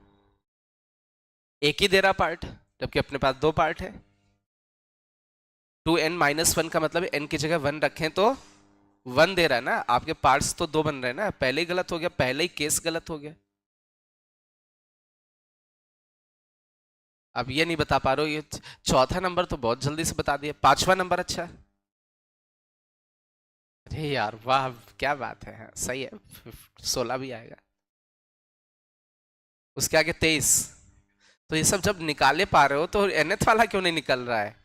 एक ही दे रहा पार्ट, जबकि अपने पास दो पार्ट है। 2n-1 का मतलब n की जगह 1 रखें तो 1 दे रहा है ना। आपके पार्ट्स तो दो बन रहे हैं ना, पहले ही गलत हो गया, पहले ही केस गलत हो गया। अब ये नहीं बता पा रहे हो, ये चौथा नंबर तो बहुत जल्दी से बता दिया, पांचवा नंबर अच्छा। अरे यार वाह, क्या बात है, हाँ, सही है। 16 भी आएगा, उसके आगे 23। तो ये सब जब निकाले पा रहे हो तो एनएथ वाला क्यों नहीं निकल रहा है?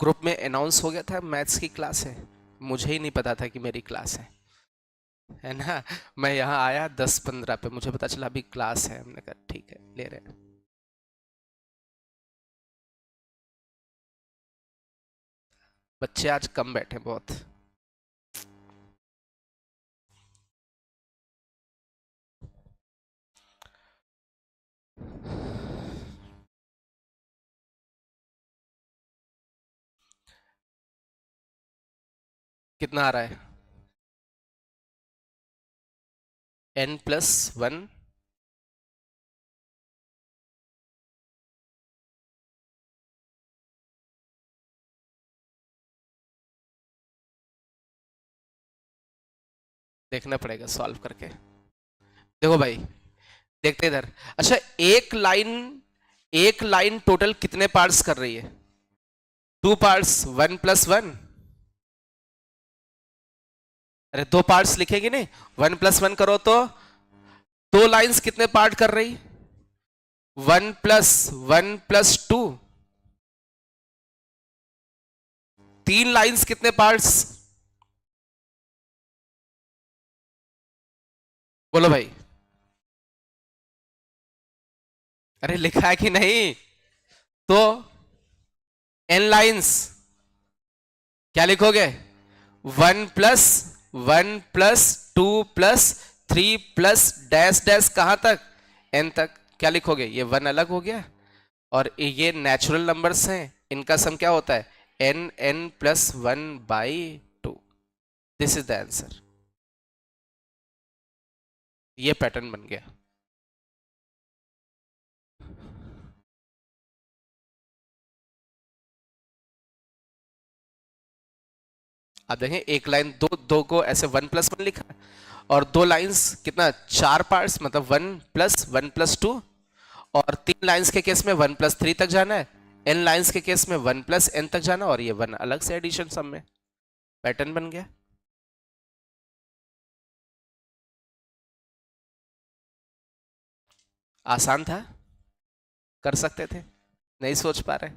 ग्रुप में अनाउंस हो गया था मैथ्स की क्लास है, मुझे ही नहीं पता था कि मेरी क्लास है ना। मैं यहाँ आया 10-15 पे, मुझे पता चला अभी क्लास है। हमने कहा ठीक है, ले रहे हैं। बच्चे आज कम बैठे बहुत। कितना आ रहा है? n+1। देखना पड़ेगा सॉल्व करके। देखो भाई, देखते इधर। अच्छा एक लाइन टोटल कितने पार्ट्स कर रही है? 2 पार्ट्स, 1+1। अरे दो पार्ट्स लिखेगी नहीं, 1+1 करो तो दो लाइंस कितने पार्ट कर रही? 1+1+2। तीन लाइंस कितने पार्ट्स? बोलो भाई। अरे लिखा है कि नहीं? तो n लाइंस क्या लिखोगे? 1+1+2+3 डैश डैश कहां तक? n तक। क्या लिखोगे? ये 1 अलग हो गया, और ये नेचुरल नंबर्स हैं, इनका सम क्या होता है? n+1/2। This is the answer. ये पैटर्न बन गया। अब देखें, एक लाइन दो दो को ऐसे 1+1 लिखा, और दो लाइंस कितना, चार पार्ट्स, मतलब 1+1+2, और तीन लाइंस के केस में 1+3 तक जाना है, n लाइंस के केस में 1+n तक जाना, और ये 1 अलग से एडिशन सम में। पैटर्न बन गया। आसान था, कर सकते थे, नहीं सोच पा रहे।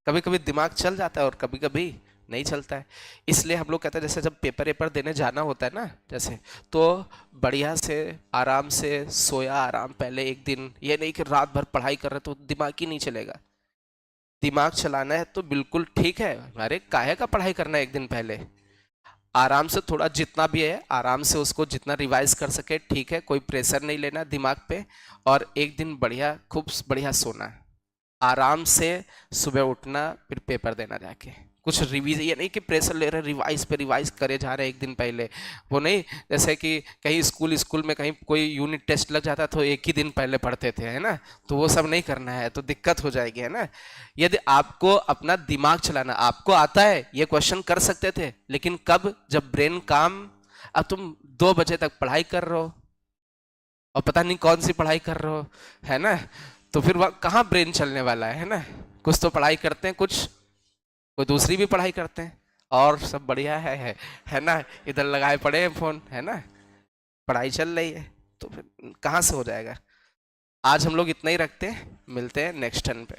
कभी कभी दिमाग चल जाता है और कभी कभी नहीं चलता है। इसलिए हम लोग कहते हैं, जैसे जब पेपर वेपर देने जाना होता है ना, जैसे, तो बढ़िया से आराम से सोया, आराम पहले एक दिन, ये नहीं कि रात भर पढ़ाई कर रहे तो दिमाग ही नहीं चलेगा। दिमाग चलाना है तो बिल्कुल ठीक है, अरे काहे का पढ़ाई करना है एक दिन पहले। आराम से थोड़ा जितना भी है, आराम से उसको जितना रिवाइज कर सके ठीक है, कोई प्रेशर नहीं लेना दिमाग पे, और एक दिन बढ़िया खूब बढ़िया सोना है, आराम से सुबह उठना, फिर पेपर देना जाके। कुछ रिवीज, ये नहीं कि प्रेशर ले रहे, रिवाइज पे रिवाइज करे जा रहे एक दिन पहले, वो नहीं। जैसे कि कहीं स्कूल स्कूल में कहीं कोई यूनिट टेस्ट लग जाता तो एक ही दिन पहले पढ़ते थे, है ना, तो वो सब नहीं करना है, तो दिक्कत हो जाएगी, है ना। यदि आपको अपना दिमाग चलाना आपको आता है, ये क्वेश्चन कर सकते थे, लेकिन कब? जब ब्रेन काम। अब तुम 2 बजे तक पढ़ाई कर रहे हो, और पता नहीं कौन सी पढ़ाई कर रहे हो, है ना, तो फिर वह कहाँ ब्रेन चलने वाला है ना। कुछ तो पढ़ाई करते हैं, कुछ कोई दूसरी भी पढ़ाई करते हैं, और सब बढ़िया है ना, इधर लगाए पड़े हैं फोन, है ना, पढ़ाई चल रही है, तो फिर कहाँ से हो जाएगा। आज हम लोग इतना ही रखते हैं, मिलते हैं नेक्स्ट टर्न पे।